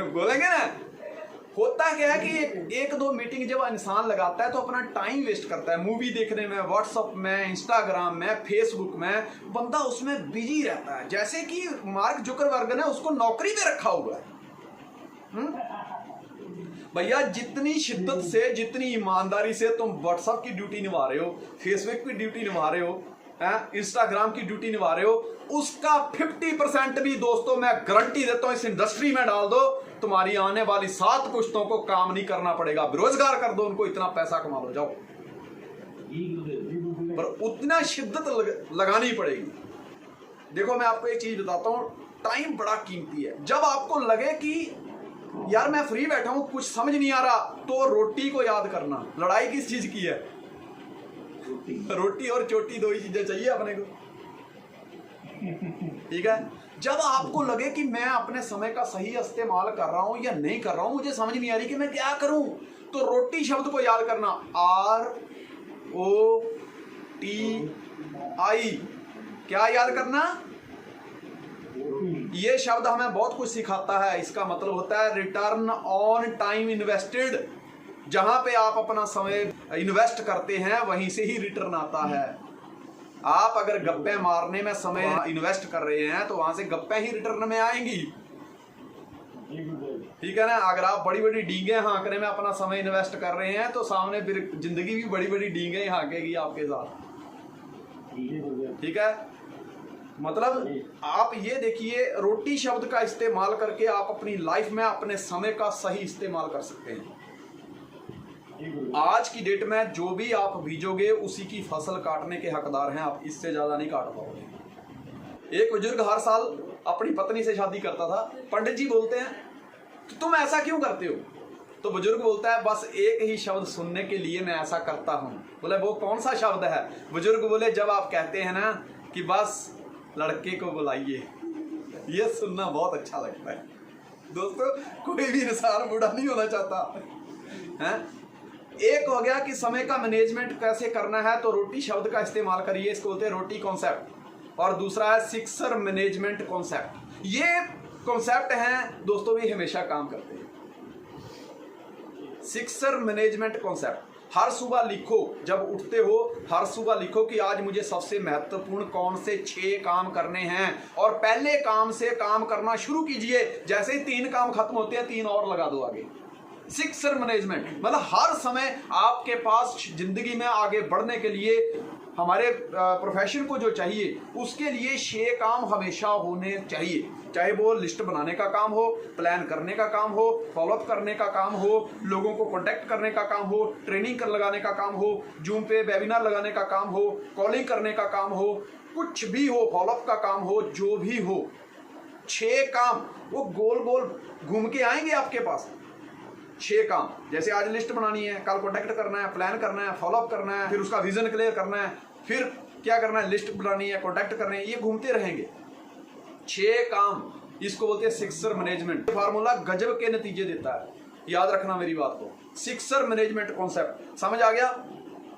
बोलेंगे ना। होता क्या है कि 1-2 मीटिंग जब इंसान लगाता है तो अपना टाइम वेस्ट करता है, मूवी देखने में, व्हाट्सएप में, इंस्टाग्राम में, फेसबुक में, बंदा उसमें बिजी रहता है। जैसे कि मार्क जुकरबर्ग ने उसको नौकरी पे रखा हुआ है। भैया, जितनी शिद्दत से, जितनी ईमानदारी से तुम व्हाट्सएप की ड्यूटी निभा रहे हो, फेसबुक की ड्यूटी निभा रहे हो, इंस्टाग्राम की ड्यूटी निभा रहे हो, उसका 50% भी दोस्तों मैं गारंटी देता हूं इस इंडस्ट्री में डाल दो, तुम्हारी आने वाली 7 पुश्तों को काम नहीं करना पड़ेगा। बेरोजगार कर दो उनको, इतना पैसा कमा लो, जाओ। पर उतना शिद्दत लगानी पड़ेगी। देखो, मैं आपको एक चीज बताता हूं, टाइम बड़ा कीमती है। जब आपको लगे कि यार मैं फ्री बैठा हूं, कुछ समझ नहीं आ रहा, तो रोटी को याद करना। लड़ाई किस चीज की है? रोटी और चोटी दो ही चीजें चाहिए अपने को। ठीक है, जब आपको लगे कि मैं अपने समय का सही इस्तेमाल कर रहा हूं या नहीं कर रहा हूं, मुझे समझ नहीं आ रही कि मैं क्या करूं, तो रोटी शब्द को याद करना, ROTI। क्या याद करना? ये शब्द हमें बहुत कुछ सिखाता है। इसका मतलब होता है रिटर्न ऑन टाइम इन्वेस्टेड। जहां पे आप अपना समय इन्वेस्ट करते हैं वहीं से ही रिटर्न आता है। आप अगर गप्पे मारने में समय इन्वेस्ट कर रहे हैं तो वहां से गप्पे ही रिटर्न में आएंगी। ठीक है ना? अगर आप बड़ी बड़ी डींगे हाँकने में अपना समय इन्वेस्ट कर रहे हैं तो सामने फिर जिंदगी भी बड़ी बड़ी डींगे ही हाँकेगी आपके साथ। ठीक है, मतलब आप ये देखिए, रोटी शब्द का इस्तेमाल करके आप अपनी लाइफ में अपने समय का सही इस्तेमाल कर सकते हैं। आज की डेट में जो भी आप बीजोगे उसी की फसल काटने के हकदार हैं आप, इससे ज्यादा नहीं काट पाओगे। एक बुजुर्ग हर साल अपनी पत्नी से शादी करता था। पंडित जी बोलते हैं तो तुम ऐसा क्यों करते हो? तो बुजुर्ग बोलता है बस एक ही शब्द सुनने के लिए मैं ऐसा करता हूं। बोले वो कौन सा शब्द है? बुजुर्ग बोले जब आप कहते हैं ना कि बस लड़के को बुलाइए, ये सुनना बहुत अच्छा लगता है। दोस्तों, कोई भी इंसान बूढ़ा नहीं होना चाहता है। एक हो गया कि समय का मैनेजमेंट कैसे करना है, तो रोटी शब्द का इस्तेमाल करिए, इसको बोलते हैं रोटी कॉन्सेप्ट। और दूसरा है सिक्सर मैनेजमेंट कॉन्सेप्ट। ये कॉन्सेप्ट हैं दोस्तों, भी हमेशा काम करते हैं। सिक्सर मैनेजमेंट कॉन्सेप्ट, हर सुबह लिखो, जब उठते हो हर सुबह लिखो कि आज मुझे सबसे महत्वपूर्ण कौन से 6 काम करने हैं, और पहले काम से काम करना शुरू कीजिए। जैसे ही 3 काम खत्म होते हैं 3 और लगा दो आगे। सिक्सर मैनेजमेंट मतलब हर समय आपके पास जिंदगी में आगे बढ़ने के लिए, हमारे प्रोफेशन को जो चाहिए उसके लिए 6 काम हमेशा होने चाहिए। चाहे वो लिस्ट बनाने का काम हो, प्लान करने का काम हो, फॉलोअप करने का काम हो, लोगों को कॉन्टेक्ट करने का काम हो, ट्रेनिंग कर लगाने का काम हो, जूम पे वेबिनार लगाने का काम हो, कॉलिंग करने का काम हो, कुछ भी हो, फॉलोअप का काम हो, जो भी हो, 6 काम वो गोल गोल घूम के आएंगे आपके पास। 6 काम, जैसे आज लिस्ट बनानी है, कल कॉन्टेक्ट करना है, प्लान करना है, फॉलोअप करना है, फिर उसका विजन क्लियर करना है, फिर क्या करना है, लिस्ट बनानी है, कॉन्टेक्ट करने हैं, ये घूमते रहेंगे 6 काम। इसको बोलते हैं सिक्सर मैनेजमेंट। फार्मूला गजब के नतीजे देता है, याद रखना मेरी बात को। सिक्सर मैनेजमेंट कॉन्सेप्ट समझ आ गया?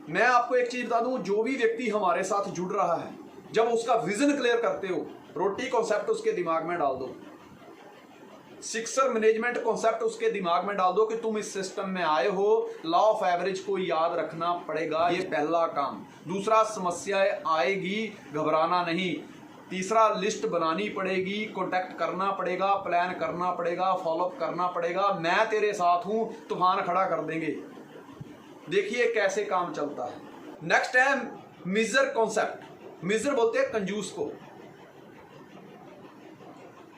मैं आपको एक चीज बता दूं, जो भी व्यक्ति हमारे साथ जुड़ रहा है, जब उसका विजन क्लियर करते हो, रोटी कॉन्सेप्ट उसके दिमाग में डाल दो, सिक्सर मैनेजमेंट कॉन्सेप्ट उसके दिमाग में डाल दो कि तुम इस सिस्टम में आए हो, लॉ ऑफ एवरेज को याद रखना पड़ेगा, ये पहला काम। दूसरा, समस्याएं आएगी, घबराना नहीं। तीसरा, लिस्ट बनानी पड़ेगी, कॉन्टेक्ट करना पड़ेगा, प्लान करना पड़ेगा, फॉलोअप करना पड़ेगा। मैं तेरे साथ हूं, तूफान खड़ा कर देंगे। देखिए कैसे काम चलता है। नेक्स्ट है मिजर कॉन्सेप्ट। मिजर बोलते हैं कंजूस को।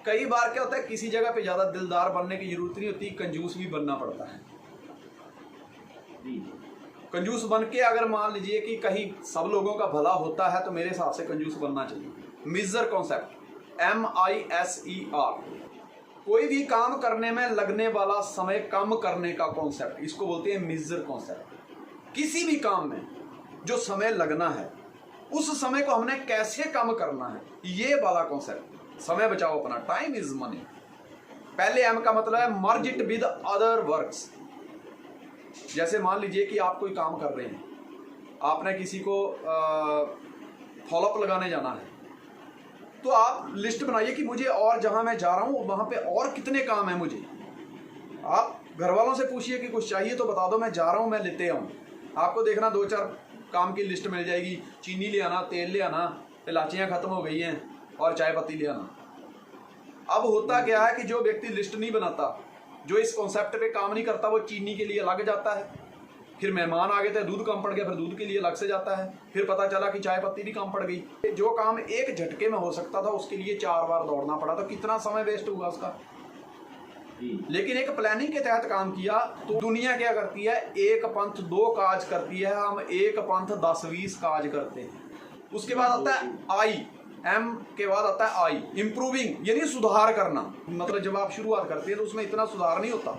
कई बार क्या होता है, किसी जगह पे ज्यादा दिलदार बनने की जरूरत नहीं होती, कंजूस भी बनना पड़ता है। कंजूस बन के अगर मान लीजिए कि कहीं सब लोगों का भला होता है तो मेरे हिसाब से कंजूस बनना चाहिए। मिजर कॉन्सेप्ट, MISER, कोई भी काम करने में लगने वाला समय कम करने का कॉन्सेप्ट, इसको बोलते हैं मिजर कॉन्सेप्ट। किसी भी काम में जो समय लगना है उस समय को हमने कैसे कम करना है, ये वाला कॉन्सेप्ट। समय बचाओ अपना, टाइम इज मनी। पहले M का मतलब है merge it with other works. जैसे मान लीजिए कि आप कोई काम कर रहे हैं, आपने किसी को फॉलोअप लगाने जाना है, तो आप लिस्ट बनाइए कि मुझे और जहां मैं जा रहा हूं वहां पे और कितने काम है मुझे। आप घर वालों से पूछिए कि कुछ चाहिए तो बता दो, मैं जा रहा हूं, मैं लेते आऊं। आपको देखना 2-4 काम की लिस्ट मिल जाएगी। चीनी ले आना, तेल ले आना, इलायचियां खत्म हो गई हैं, और चाय पत्ती ले आना। अब होता क्या है कि जो व्यक्ति लिस्ट नहीं बनाता, जो इस कॉन्सेप्ट पे काम नहीं करता, वो चीनी के लिए लग जाता है। फिर मेहमान आ गए थे, दूध कम पड़ गया, फिर दूध के लिए अलग से जाता है। फिर पता चला कि चाय पत्ती भी कम पड़ गई। जो काम एक झटके में हो सकता था उसके लिए 4 बार दौड़ना पड़ा, तो कितना समय वेस्ट हुआ उसका। लेकिन एक प्लानिंग के तहत काम किया तो दुनिया क्या करती है, एक पंथ 2 काज करती है, हम एक पंथ 10-20 काज करते हैं। उसके बाद आता है आई, M के बाद आता है I, इंप्रूविंग, यानी सुधार करना। मतलब जब आप शुरुआत करते हैं तो उसमें इतना सुधार नहीं होता,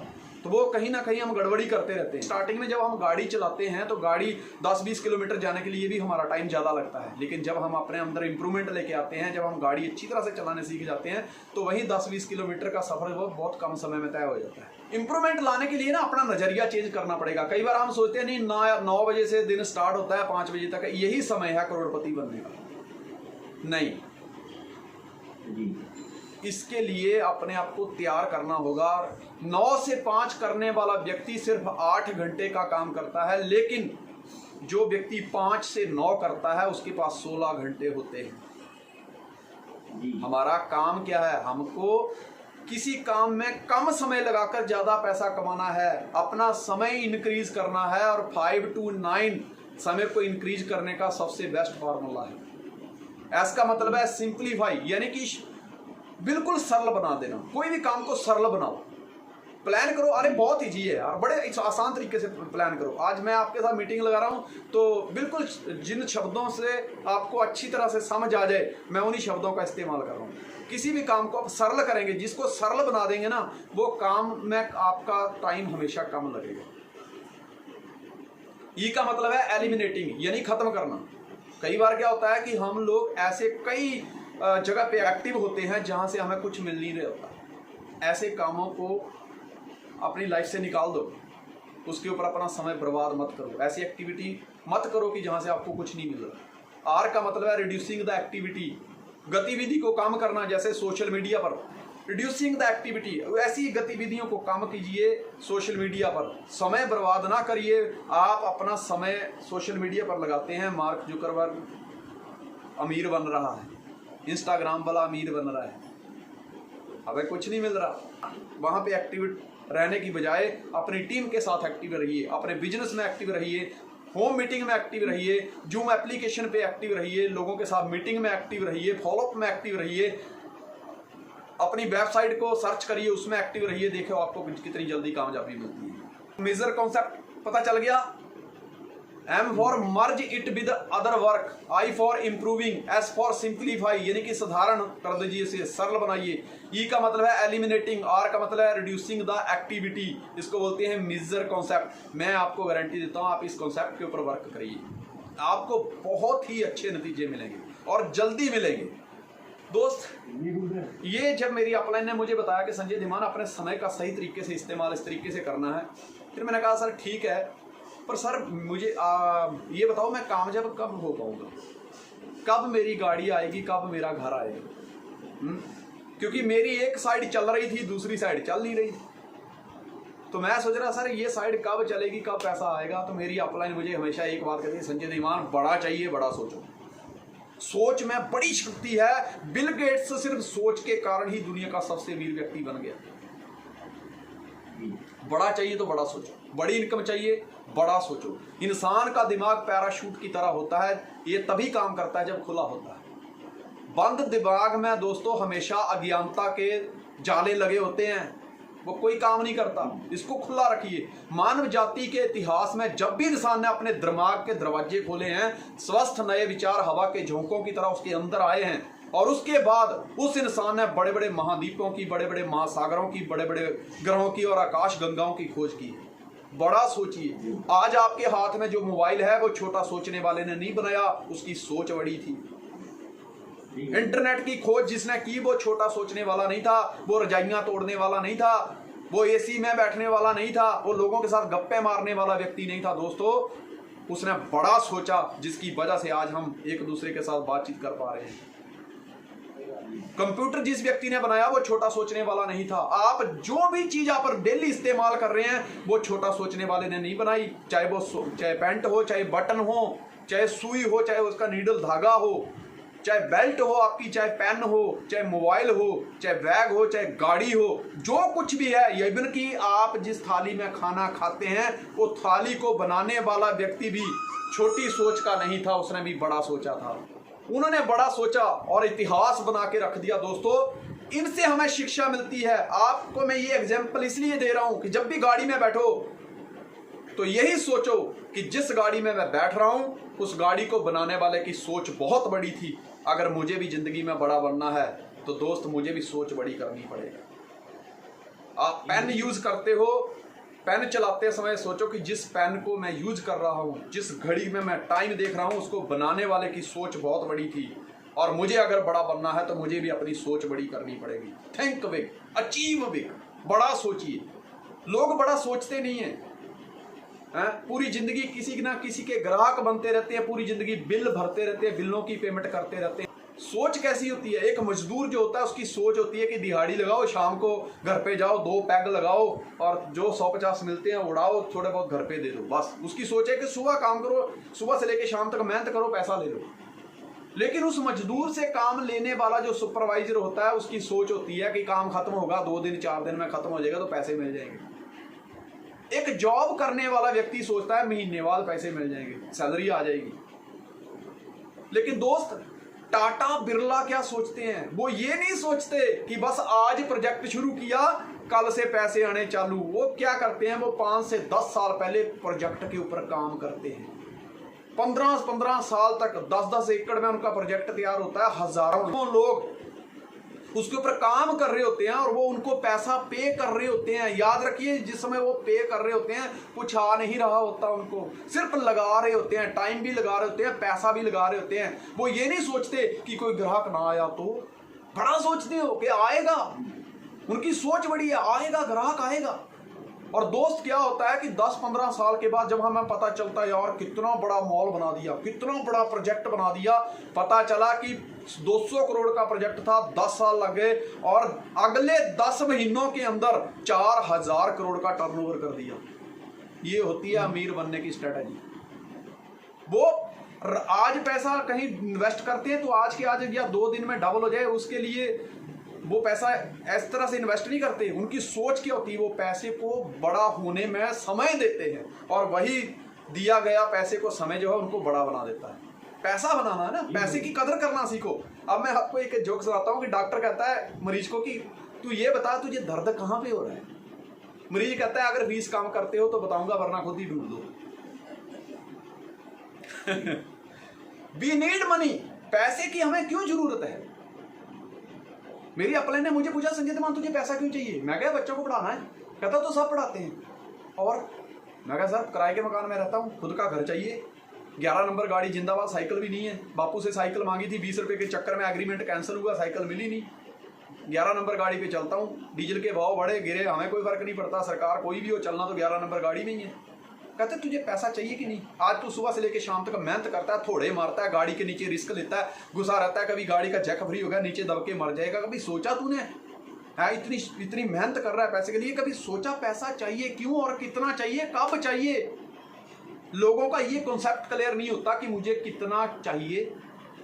तो वो कहीं ना कहीं हम गड़बड़ी करते रहते हैं। स्टार्टिंग में जब हम गाड़ी चलाते हैं तो गाड़ी 10-20 किलोमीटर जाने के लिए भी हमारा टाइम ज़्यादा लगता है, लेकिन जब हम अपने अंदर इंप्रूवमेंट लेके आते हैं, जब हम गाड़ी अच्छी तरह से चलाने सीख जाते हैं, तो वही 10-20 किलोमीटर का सफर वो बहुत कम समय में तय हो जाता है। इंप्रूवमेंट लाने के लिए ना अपना नजरिया चेंज करना पड़ेगा। कई बार हम सोचते हैं नहीं ना 9 बजे से दिन स्टार्ट होता है 5 बजे तक यही समय है करोड़पति बनने का, नहीं। इसके लिए अपने आप को तैयार करना होगा। 9 से 5 करने वाला व्यक्ति सिर्फ 8 घंटे का काम करता है, लेकिन जो व्यक्ति 5 से 9 करता है उसके पास 16 घंटे होते हैं। हमारा काम क्या है? हमको किसी काम में कम समय लगाकर ज्यादा पैसा कमाना है, अपना समय इंक्रीज करना है, और 5 to 9 समय को इंक्रीज करने का सबसे बेस्ट फॉर्मूला है। इसका मतलब है सिंप्लीफाई, यानी कि बिल्कुल सरल बना देना। कोई भी काम को सरल बनाओ, प्लान करो। अरे बहुत ईजी है यार, बड़े आसान तरीके से प्लान करो। आज मैं आपके साथ मीटिंग लगा रहा हूं तो बिल्कुल जिन शब्दों से आपको अच्छी तरह से समझ आ जाए मैं उन्हीं शब्दों का इस्तेमाल कर रहा हूं। किसी भी काम को आप सरल करेंगे, जिसको सरल बना देंगे ना, वो काम में आपका टाइम हमेशा कम लगेगा। ई का मतलब है एलिमिनेटिंग, यानी खत्म करना। कई बार क्या होता है कि हम लोग ऐसे कई जगह पे एक्टिव होते हैं जहां से हमें कुछ मिल नहीं रहा होता। ऐसे कामों को अपनी लाइफ से निकाल दो, उसके ऊपर अपना समय बर्बाद मत करो। ऐसी एक्टिविटी मत करो कि जहां से आपको कुछ नहीं मिल रहा। आर का मतलब है रिड्यूसिंग द एक्टिविटी, गतिविधि को कम करना। जैसे सोशल मीडिया पर रिड्यूसिंग द एक्टिविटी, ऐसी गतिविधियों को कम कीजिए। सोशल मीडिया पर समय बर्बाद ना करिए। आप अपना समय सोशल मीडिया पर लगाते हैं, मार्क जुकरबर्ग अमीर बन रहा है, इंस्टाग्राम वाला अमीर बन रहा है, हमें कुछ नहीं मिल रहा। वहां पे एक्टिव रहने की बजाय अपनी टीम के साथ एक्टिव रहिए, अपने बिजनेस में एक्टिव रहिए, होम मीटिंग में एक्टिव रहिए, जूम एप्लीकेशन पे एक्टिव रहिए, लोगों के साथ मीटिंग में एक्टिव रहिए, फॉलोअप में एक्टिव रहिए, अपनी वेबसाइट को सर्च करिए, उसमें एक्टिव रहिए। देखो आपको कितनी जल्दी कामयाबी मिलती है। मेजर कॉन्सेप्ट पता चल गया। M for merge it with other work, I for improving, S for simplify, यानी कि साधारण कर दीजिए, इसे सरल बनाइए। E का मतलब है एलिमिनेटिंग, R का मतलब है रिड्यूसिंग द एक्टिविटी, इसको बोलते हैं मेजर कॉन्सेप्ट। मैं आपको गारंटी देता हूं आप इस कॉन्सेप्ट के ऊपर वर्क करिए, आपको बहुत ही अच्छे नतीजे मिलेंगे और जल्दी मिलेंगे। दोस्त, ये जब मेरी अपलाइन ने मुझे बताया कि संजय धीमान अपने समय का सही तरीके से इस्तेमाल इस तरीके से करना है, फिर मैंने कहा सर ठीक है, पर सर मुझे ये बताओ मैं कामयाब कब हो पाऊंगा, कब मेरी गाड़ी आएगी, कब मेरा घर आएगा। क्योंकि मेरी एक साइड चल रही थी, दूसरी साइड चल नहीं रही थी। तो मैं सोच रहा सर ये साइड कब चलेगी, कब पैसा आएगा। तो मेरी अपलाइन मुझे हमेशा एक बात कहती है, संजय धीमान बड़ा चाहिए, बड़ा सोचो। सोच में बड़ी शक्ति है। बिल गेट्स सिर्फ सोच के कारण ही दुनिया का सबसे अमीर व्यक्ति बन गया। बड़ा चाहिए तो बड़ा सोचो, बड़ी इनकम चाहिए, बड़ा सोचो। इंसान का दिमाग पैराशूट की तरह होता है, ये तभी काम करता है जब खुला होता है। बंद दिमाग में दोस्तों हमेशा अज्ञानता के जाले लगे होते हैं, वो कोई काम नहीं करता। इसको खुला रखिए। मानव जाति के इतिहास में जब भी इंसान ने अपने दिमाग के दरवाजे खोले हैं, स्वस्थ नए विचार हवा के झोंकों की तरह उसके अंदर आए हैं, और उसके बाद उस इंसान ने बड़े बड़े महाद्वीपों की, बड़े बड़े महासागरों की, बड़े बड़े ग्रहों की और आकाश गंगाओं की खोज की। बड़ा सोचिए। आज आपके हाथ में जो मोबाइल है वो छोटा सोचने वाले ने नहीं बनाया, उसकी सोच बड़ी थी। इंटरनेट की खोज जिसने की वो छोटा सोचने वाला नहीं था, वो रजाइयां तोड़ने वाला नहीं था, वो एसी में बैठने वाला नहीं था, वो लोगों के साथ गप्पे मारने वाला व्यक्ति नहीं था। दोस्तों, उसने बड़ा सोचा, जिसकी वजह से आज हम एक दूसरे के साथ बातचीत कर पा रहे हैं। कंप्यूटर जिस व्यक्ति ने बनाया वो छोटा सोचने वाला नहीं था। आप जो भी चीज आप डेली इस्तेमाल कर रहे हैं वो छोटा सोचने वाले ने नहीं बनाई। चाहे पेंट हो, चाहे बटन हो, चाहे सुई हो, चाहे उसका नीडल धागा हो, चाहे बेल्ट हो आपकी, चाहे पेन हो, चाहे मोबाइल हो, चाहे बैग हो, चाहे गाड़ी हो, जो कुछ भी है। इवन कि आप जिस थाली में खाना खाते हैं वो थाली को बनाने वाला व्यक्ति भी छोटी सोच का नहीं था, उसने भी बड़ा सोचा था। उन्होंने बड़ा सोचा और इतिहास बना के रख दिया। दोस्तों, इनसे हमें शिक्षा मिलती है। आपको मैं ये एग्जाम्पल इसलिए दे रहा हूं कि जब भी गाड़ी में बैठो तो यही सोचो कि जिस गाड़ी में मैं बैठ रहा हूं उस गाड़ी को बनाने वाले की सोच बहुत बड़ी थी। अगर मुझे भी जिंदगी में बड़ा बनना है तो दोस्त मुझे भी सोच बड़ी करनी पड़ेगी। आप पेन यूज करते हो, पेन चलाते समय सोचो कि जिस पेन को मैं यूज कर रहा हूँ, जिस घड़ी में मैं टाइम देख रहा हूँ, उसको बनाने वाले की सोच बहुत बड़ी थी। और मुझे अगर बड़ा बनना है तो मुझे भी अपनी सोच बड़ी करनी पड़ेगी। थिंक बिग, अचीव बिग, बड़ा सोचिए। लोग बड़ा सोचते नहीं हैं, पूरी जिंदगी किसी ना किसी के ग्राहक बनते रहते हैं, पूरी जिंदगी बिल भरते रहते हैं, बिलों की पेमेंट करते रहते हैं। सोच कैसी होती है? एक मजदूर जो होता है उसकी सोच होती है कि दिहाड़ी लगाओ, शाम को घर पे जाओ, 2 पैग लगाओ और जो 150 मिलते हैं उड़ाओ, थोड़े बहुत घर पे दे दो, बस। उसकी सोच है कि सुबह काम करो, सुबह से लेकर शाम तक मेहनत करो, पैसा ले लो। लेकिन उस मजदूर से काम लेने वाला जो सुपरवाइजर होता है, उसकी सोच होती है कि काम खत्म होगा, 2 दिन 4 दिन में खत्म हो जाएगा तो पैसे मिल जाएंगे। एक जॉब करने वाला व्यक्ति सोचता है महीने बाद पैसे मिल जाएंगे, सैलरी आ जाएगी। लेकिन दोस्त, टाटा बिरला क्या सोचते हैं? वो ये नहीं सोचते कि बस आज प्रोजेक्ट शुरू किया, कल से पैसे आने चालू। वो क्या करते हैं? वो 5 से 10 साल पहले प्रोजेक्ट के ऊपर काम करते हैं। 15 साल तक 10-10 एकड़ में उनका प्रोजेक्ट तैयार होता है। हजारों लोग उसके ऊपर काम कर रहे होते हैं और वो उनको पैसा पे कर रहे होते हैं। याद रखिए, जिस समय वो पे कर रहे होते हैं कुछ आ नहीं रहा होता, उनको सिर्फ लगा रहे होते हैं, टाइम भी लगा रहे होते हैं, पैसा भी लगा रहे होते हैं। वो ये नहीं सोचते कि कोई ग्राहक ना आया तो। बड़ा सोचते हो कि आएगा, उनकी सोच बड़ी है, आएगा, ग्राहक आएगा। और दोस्त, क्या होता है कि 10-15 साल के बाद जब हमें पता चलता है यार कितना बड़ा मॉल बना दिया, कितना बड़ा प्रोजेक्ट बना दिया, पता चला कि 200 करोड़ का प्रोजेक्ट था, 10 साल लग गए और अगले 10 महीनों के अंदर 4000 करोड़ का टर्नओवर कर दिया। ये होती है अमीर बनने की स्ट्रेटजी। वो आज पैसा कहीं इन्वेस्ट करते हैं तो आज के आज या 2 दिन में डबल हो जाए, उसके लिए वो पैसा इस तरह से इन्वेस्ट नहीं करते। उनकी सोच क्या होती है? वो पैसे को बड़ा होने में समय देते हैं और वही दिया गया पैसे को समय जो है उनको बड़ा बना देता है। पैसा बनाना है ना, पैसे की कदर करना सीखो। अब मैं आपको एक जोक सुनाता हूँ कि डॉक्टर कहता है मरीज को कि तू ये बता तुझे दर्द कहाँ पे हो रहा है। मरीज कहता है अगर 20 काम करते हो तो बताऊंगा, वरना खुद ही ढूंढ दो। We need money. पैसे की हमें क्यों जरूरत है? मेरी अपलाइन ने मुझे पूछा, संजय मान तुझे पैसा क्यों चाहिए? मैं कहा बच्चों को पढ़ाना है। कहता तो सब पढ़ाते हैं। और मैं कहा सर किराए के मकान में रहता हूँ, खुद का घर चाहिए, 11 नंबर गाड़ी जिंदाबाद, साइकिल भी नहीं है। बापू से साइकिल मांगी थी, 20 रुपए के चक्कर में एग्रीमेंट कैंसिल हुआ, साइकिल मिली नहीं। 11 नंबर गाड़ी पे चलता हूँ, डीजल के भाव बढ़े गिरे हमें कोई फर्क नहीं पड़ता, सरकार कोई भी हो, चलना तो 11 नंबर गाड़ी में ही है। कहते तुझे पैसा चाहिए कि नहीं? आज तू सुबह से लेकर शाम तक मेहनत करता है, थोड़े मारता है, गाड़ी के नीचे रिस्क लेता है, गुस्सा रहता है, कभी गाड़ी का जैक फ्री हो गया नीचे दब के मर जाएगा। कभी सोचा तूने? इतनी मेहनत कर रहा है पैसे के लिए, कभी सोचा पैसा चाहिए क्यों और कितना चाहिए, कब चाहिए? लोगों का ये कॉन्सेप्ट क्लियर नहीं होता कि मुझे कितना चाहिए,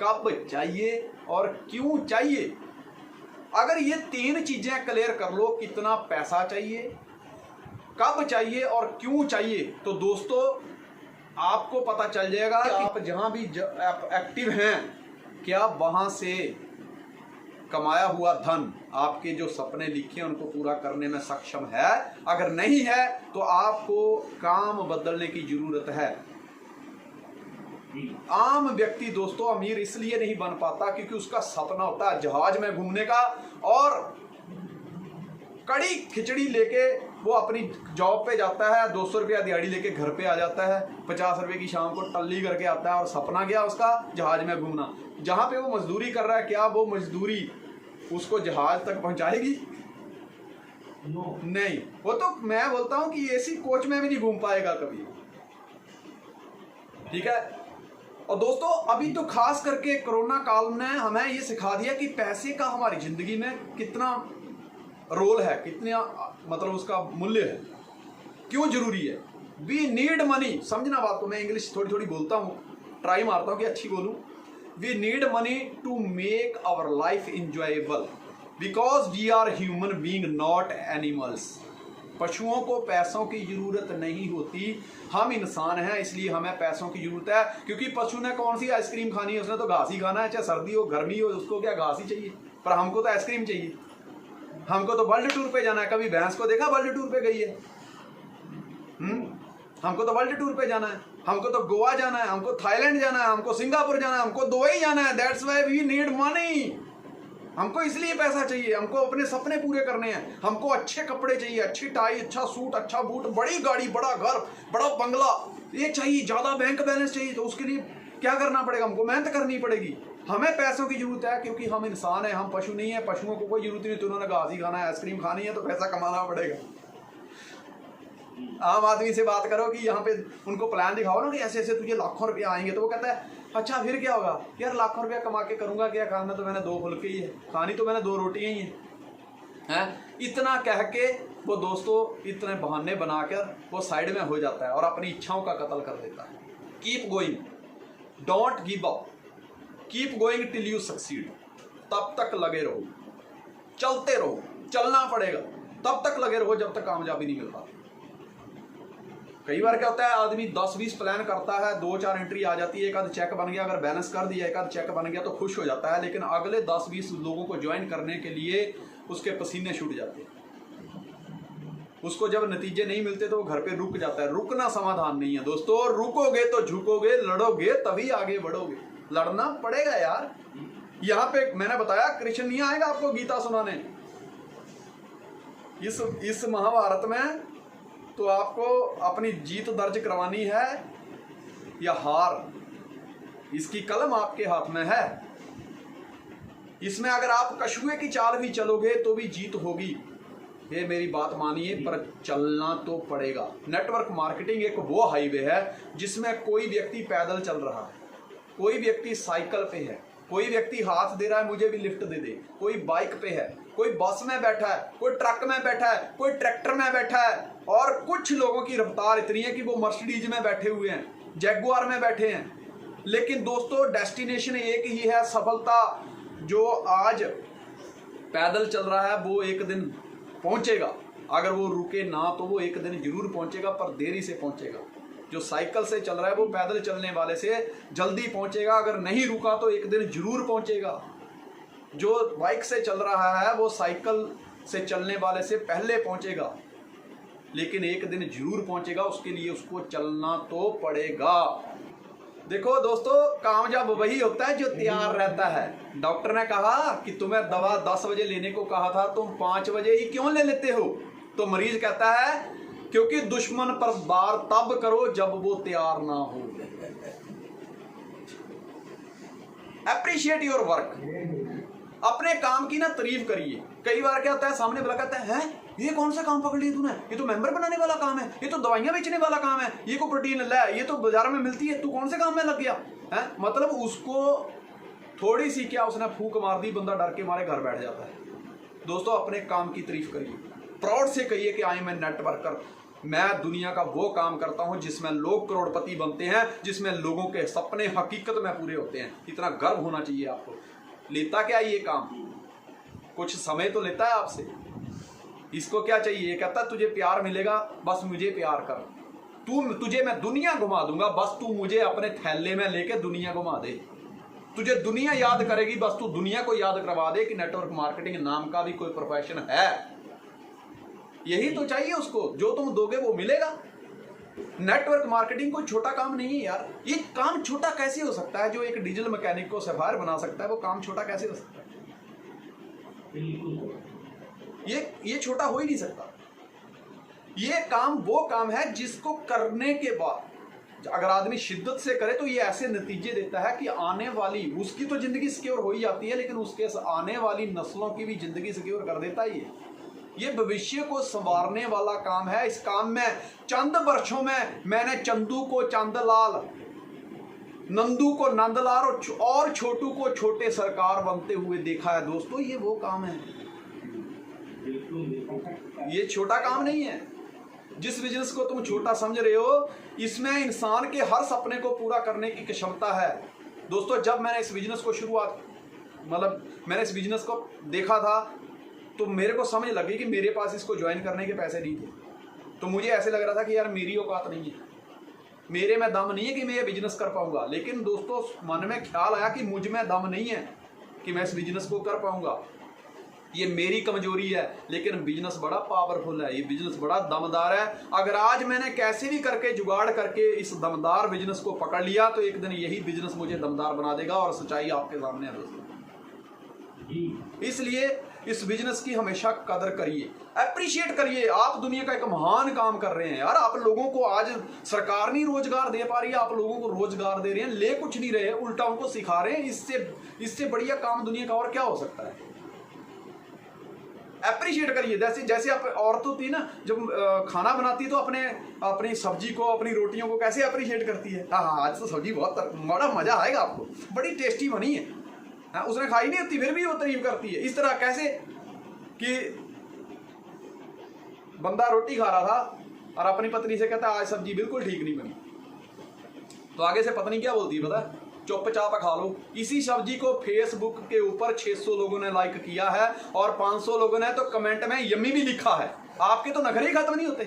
कब चाहिए और क्यों चाहिए। अगर ये 3 चीजें क्लियर कर लो, कितना पैसा चाहिए, कब चाहिए और क्यों चाहिए, तो दोस्तों आपको पता चल जाएगा कि आप जहां भी एक्टिव हैं, क्या वहां से कमाया हुआ धन आपके जो सपने लिखे हैं उनको पूरा करने में सक्षम है। अगर नहीं है तो आपको काम बदलने की जरूरत है। आम व्यक्ति दोस्तों अमीर इसलिए नहीं बन पाता क्योंकि उसका सपना होता है जहाज में घूमने का, और कड़ी खिचड़ी लेके वो अपनी जॉब पे जाता है, 200 रुपया दिहाड़ी लेके घर पे आ जाता है, 50 रुपये की शाम को टल्ली करके आता है, और सपना क्या उसका? जहाज में घूमना। जहाँ पे वो मजदूरी कर रहा है, क्या वो मजदूरी उसको जहाज तक पहुंचाएगी? नहीं। वो तो मैं बोलता हूँ कि एसी कोच में भी नहीं घूम पाएगा कभी। ठीक है। और दोस्तों अभी तो खास करके कोरोना काल ने हमें ये सिखा दिया कि पैसे का हमारी जिंदगी में कितना रोल है, कितना मतलब उसका मूल्य है, क्यों जरूरी है। We need money. समझना बात को, मैं इंग्लिश थोड़ी थोड़ी बोलता हूँ, ट्राई मारता हूँ कि अच्छी बोलूँ। We need money to make our life enjoyable because we are human being not animals. पशुओं को पैसों की जरूरत नहीं होती, हम इंसान हैं इसलिए हमें पैसों की जरूरत है। क्योंकि पशु ने कौन सी आइसक्रीम खानी है? उसने तो घास ही खाना है, चाहे सर्दी हो गर्मी हो, उसको क्या घास ही चाहिए। पर हमको तो आइसक्रीम चाहिए, हमको तो वर्ल्ड टूर पे जाना है। कभी भैंस को देखा वर्ल्ड टूर पे गई है? हमको तो वर्ल्ड टूर पे जाना है, हमको तो गोवा जाना है, हमको थाईलैंड जाना है, हमको सिंगापुर जाना है, हमको दुबई जाना है। That's why we need money. हमको इसलिए पैसा चाहिए, हमको अपने सपने पूरे करने हैं, हमको अच्छे कपड़े चाहिए, अच्छी टाई, अच्छा सूट, अच्छा बूट, बड़ी गाड़ी, बड़ा घर, बड़ा बंगला, ये चाहिए, ज़्यादा बैंक बैलेंस चाहिए। तो उसके लिए क्या करना पड़ेगा? हमको मेहनत करनी पड़ेगी। हमें पैसों की जरूरत है क्योंकि हम इंसान हैं, हम पशु नहीं है। पशुओं को कोई जरूरत नहीं, तो उन्होंने घास ही खाना है, आइसक्रीम खानी है, तो पैसा कमाना पड़ेगा। आम आदमी से बात करो कि यहाँ पे उनको प्लान दिखाओ ना कि ऐसे ऐसे तुझे लाखों रुपये आएंगे, तो वो कहता है अच्छा फिर क्या होगा यार, लाखों रुपया कमा के करूँगा क्या? खाना तो मैंने 2 फुल्के ही है, खानी तो मैंने 2 रोटियाँ ही हैं। इतना कह के वो दोस्तों इतने बहाने बनाकर वो साइड में हो जाता है और अपनी इच्छाओं का कत्ल कर देता है। Keep going, don't give up, keep going till you succeed. तब तक लगे रहो, चलते रहो, चलना पड़ेगा, तब तक लगे रहो जब तक कामयाबी नहीं मिल पाती। कई बार क्या होता है, आदमी 10-20 प्लान करता है, 2-4 एंट्री आ जाती है, एक आध चेक बन गया, अगर बैलेंस कर दिया, एक आध चेक बन गया तो खुश हो जाता है, लेकिन अगले 10-20 लोगों को ज्वाइन करने के लिए उसके पसीने छूट जाते हैं। उसको जब नतीजे नहीं मिलते तो वो घर पे रुक जाता है। रुकना समाधान नहीं है दोस्तों, रुकोगे तो झुकोगे, लड़ोगे तभी आगे बढ़ोगे। लड़ना पड़ेगा यार। यहाँ पे मैंने बताया कृष्ण नहीं आएगा आपको गीता सुनाने इस महाभारत में, तो आपको अपनी जीत दर्ज करवानी है या हार, इसकी कलम आपके हाथ में है। इसमें अगर आप कछुए की चाल भी चलोगे तो भी जीत होगी, ये मेरी बात मानिए, पर चलना तो पड़ेगा। नेटवर्क मार्केटिंग एक वो हाईवे है जिसमें कोई व्यक्ति पैदल चल रहा है, कोई व्यक्ति साइकिल पे है, कोई व्यक्ति हाथ दे रहा है मुझे भी लिफ्ट दे दे, कोई बाइक पे है, कोई बस में बैठा है, कोई ट्रक में बैठा है, कोई ट्रैक्टर में बैठा है, और कुछ लोगों की रफ्तार इतनी है कि वो मर्सिडीज में बैठे हुए हैं, जैगुआर में बैठे हैं। लेकिन दोस्तों डेस्टिनेशन एक ही है, सफलता। जो आज पैदल चल रहा है वो एक दिन पहुंचेगा, अगर वो रुके ना तो वो एक दिन जरूर पहुंचेगा, पर देरी से पहुंचेगा। जो साइकिल से चल रहा है वो पैदल चलने वाले से जल्दी पहुंचेगा, अगर नहीं रुका तो एक दिन जरूर पहुंचेगा। जो बाइक से चल रहा है वो साइकिल से चलने वाले से पहले पहुंचेगा, लेकिन एक दिन जरूर पहुंचेगा, उसके लिए उसको चलना तो पड़ेगा। देखो दोस्तों, कामयाब वही होता है जो तैयार रहता है। डॉक्टर ने कहा कि तुम्हें दवा 10 बजे लेने को कहा था, तुम 5 बजे ही क्यों ले लेते हो? तो मरीज कहता है क्योंकि दुश्मन पर वार तब करो जब वो तैयार ना हो। अप्रिशिएट योर वर्क, अपने काम की ना तारीफ करिए। कई बार क्या होता है, सामने वाला कहता है ये कौन सा काम पकड़ लिया तूने, ये तो मेंबर बनाने वाला काम है, ये तो दवाइयां बेचने वाला काम है, ये को प्रोटीन ले, ये तो बाजार में मिलती है, तू कौन से काम में लग गया है? मतलब उसको थोड़ी सी क्या उसने फूंक मार दी, बंदा डर के मारे घर बैठ जाता है। दोस्तों अपने काम की तारीफ करिए, प्राउड से कहिए कि आई एम ए नेटवर्कर, मैं दुनिया का वो काम करता हूं जिसमें लोग करोड़पति बनते हैं, जिसमें लोगों के सपने हकीकत में पूरे होते हैं। इतना गर्व होना चाहिए आपको। लेता क्या ये काम, कुछ समय तो लेता है आपसे। इसको क्या चाहिए, कहता तुझे प्यार मिलेगा, बस मुझे प्यार कर, तुझे मैं दुनिया घुमा दूंगा, बस तू मुझे अपने थैले में लेके दुनिया घुमा दे। तुझे दुनिया याद करेगी, बस तू दुनिया को याद करवा दे कि नेटवर्क मार्केटिंग नाम का भी कोई प्रोफेशन है। यही तो चाहिए उसको, जो तुम दोगे वो मिलेगा। नेटवर्क मार्केटिंग कोई छोटा काम नहीं है यार। ये काम छोटा कैसे हो सकता है? जो एक डीजल मैकेनिक को सफायर बना सकता है, वो काम छोटा कैसे हो सकता है? ये छोटा हो ही नहीं सकता। ये काम वो काम है जिसको करने के बाद अगर आदमी शिद्दत से करे तो ये ऐसे नतीजे देता है कि आने वाली उसकी तो जिंदगी सिक्योर हो ही जाती है, लेकिन उसके आने वाली नस्लों की भी जिंदगी सिक्योर कर देता है। ये भविष्य को संवारने वाला काम है। इस काम में चंद वर्षों में मैंने चंदू को चंदलाल, नंदू को नंदलाल और छोटू को छोटे सरकार बनते हुए देखा है। दोस्तों ये वो काम है, ये छोटा काम नहीं है। जिस बिजनेस को तुम छोटा समझ रहे हो, इसमें इंसान के हर सपने को पूरा करने की क्षमता है। दोस्तों जब मैंने इस बिजनेस को मैंने इस बिजनेस को देखा था तो मेरे को समझ लगी कि मेरे पास इसको ज्वाइन करने के पैसे नहीं थे। तो मुझे ऐसे लग रहा था कि यार मेरी औकात नहीं है, मेरे में दम नहीं है कि मैं ये बिजनेस कर पाऊंगा। लेकिन दोस्तों मन में ख्याल आया कि मुझ में दम नहीं है कि मैं इस बिजनेस को कर पाऊंगा, ये मेरी कमजोरी है। लेकिन बिजनेस बड़ा पावरफुल है, ये बिजनेस बड़ा दमदार है। अगर आज मैंने कैसे भी करके जुगाड़ करके इस दमदार बिजनेस को पकड़ लिया तो एक दिन यही बिजनेस मुझे दमदार बना देगा। और सच्चाई आपके सामने है दोस्तों। इसलिए इस बिजनेस की हमेशा कदर करिए, अप्रिशिएट करिए। आप दुनिया का एक महान काम कर रहे हैं यार। आप लोगों को आज सरकार नहीं रोजगार दे पा रही है, आप लोगों को रोजगार दे रहे हैं, ले कुछ नहीं रहे, उल्टा उनको सिखा रहे हैं। इससे बढ़िया काम दुनिया का और क्या हो सकता है। अप्रिशिएट करिए। जैसे आप औरत होती है ना, जब खाना बनाती है तो अपनी सब्जी को, अपनी रोटियों को कैसे अप्रिशिएट करती है। हाँ, आज तो सब्जी बहुत बड़ा मजा आएगा आपको, बड़ी टेस्टी बनी है। हाँ, उसने खाई नहीं होती फिर भी वो तारीफ करती है। इस तरह कैसे कि बंदा रोटी खा रहा था और अपनी पत्नी से कहता है आज सब्जी बिल्कुल ठीक नहीं बनी, तो आगे से पत्नी क्या बोलती है पता है, चुपचाप खा लो। इसी सब्जी को फेसबुक के ऊपर 600 लोगों ने लाइक किया है और 500 लोगों ने तो कमेंट में यम्मी भी लिखा है। आपके तो नखरे ही खत्म नहीं होते।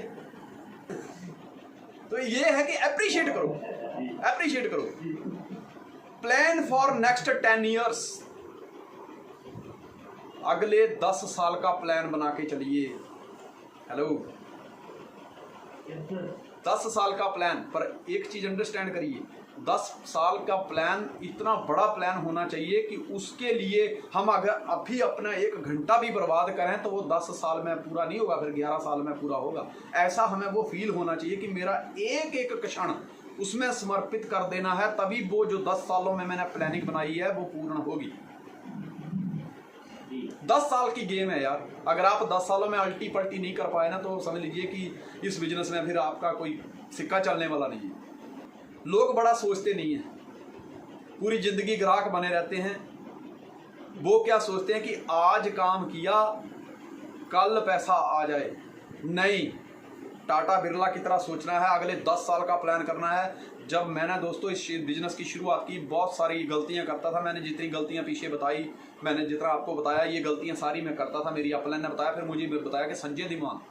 तो ये है कि अप्रिशिएट करो, अप्रिशिएट करो। प्लान फॉर नेक्स्ट 10 ईयर्स, अगले 10 साल का प्लान बना के चलिए। हेलो, 10 साल का प्लान। पर एक चीज अंडरस्टैंड करिए, 10 साल का प्लान इतना बड़ा प्लान होना चाहिए कि उसके लिए हम अगर अभी अपना 1 घंटा भी बर्बाद करें तो वो 10 साल में पूरा नहीं होगा, फिर 11 साल में पूरा होगा। ऐसा हमें वो फील होना चाहिए कि मेरा एक एक क्षण उसमें समर्पित कर देना है, तभी वो जो 10 सालों में मैंने प्लानिंग बनाई है वो पूर्ण होगी। 10 साल की गेम है यार। अगर आप 10 सालों में अल्टी पल्टी नहीं कर पाए ना तो समझ लीजिए कि इस बिजनेस में फिर आपका कोई सिक्का चलने वाला नहीं है। लोग बड़ा सोचते नहीं हैं, पूरी जिंदगी ग्राहक बने रहते हैं। वो क्या सोचते हैं कि आज काम किया कल पैसा आ जाए। नहीं, टाटा बिरला की तरह सोचना है, अगले 10 साल का प्लान करना है। जब मैंने दोस्तों इस बिजनेस की शुरुआत की, बहुत सारी गलतियां करता था। मैंने जितनी गलतियां पीछे बताई, मैंने जितना आपको बताया, ये गलतियां सारी मैं करता था। मेरी अपलाइन ने बताया, फिर मुझे बताया कि संजय दिमान,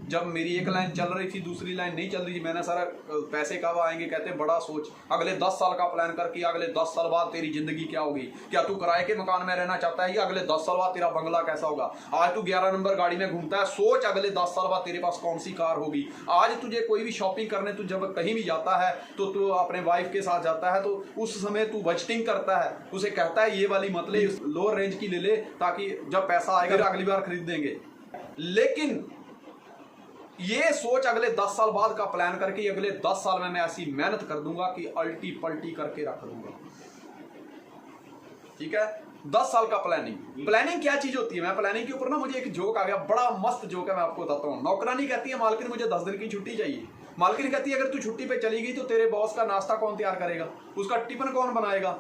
जब मेरी एक लाइन चल रही थी दूसरी लाइन नहीं चल रही थी, मैंने सारा पैसे कब आएंगे, कहते बड़ा सोच, अगले 10 साल का प्लान करके अगले 10 साल बाद तेरी जिंदगी क्या होगी। क्या तू किराए के मकान में रहना चाहता है, अगले 10 साल बाद तेरा बंगला कैसा होगा। आज तू 11 नंबर गाड़ी में घूमता है, सोच अगले 10 साल बाद तेरे पास कौन सी कार होगी। आज तुझे कोई भी शॉपिंग करने तू जब कहीं भी जाता है तो तू अपने वाइफ के साथ जाता है, तो उस समय तू बजटिंग करता है, उसे कहता है ये वाली मत ले, लोअर रेंज की ले ले, ताकि जब पैसा आएगा अगली बार खरीद देंगे। लेकिन ये सोच अगले 10 साल बाद का प्लान करके अगले 10 साल में मैं ऐसी मेहनत कर दूंगा कि अल्टी पल्टी करके रख दूंगा। ठीक है, 10 साल का प्लानिंग। प्लानिंग क्या चीज होती है, मैं प्लानिंग के ऊपर ना मुझे एक जोक आ गया, बड़ा मस्त जोक है, मैं आपको बताता हूँ। नौकरानी कहती है मालकिन मुझे 10 दिन की छुट्टी चाहिए। मालकिन कहती है अगर तू छुट्टी पे चली गई तो तेरे बॉस का नाश्ता कौन तैयार करेगा, उसका टिफिन कौन बनाएगा,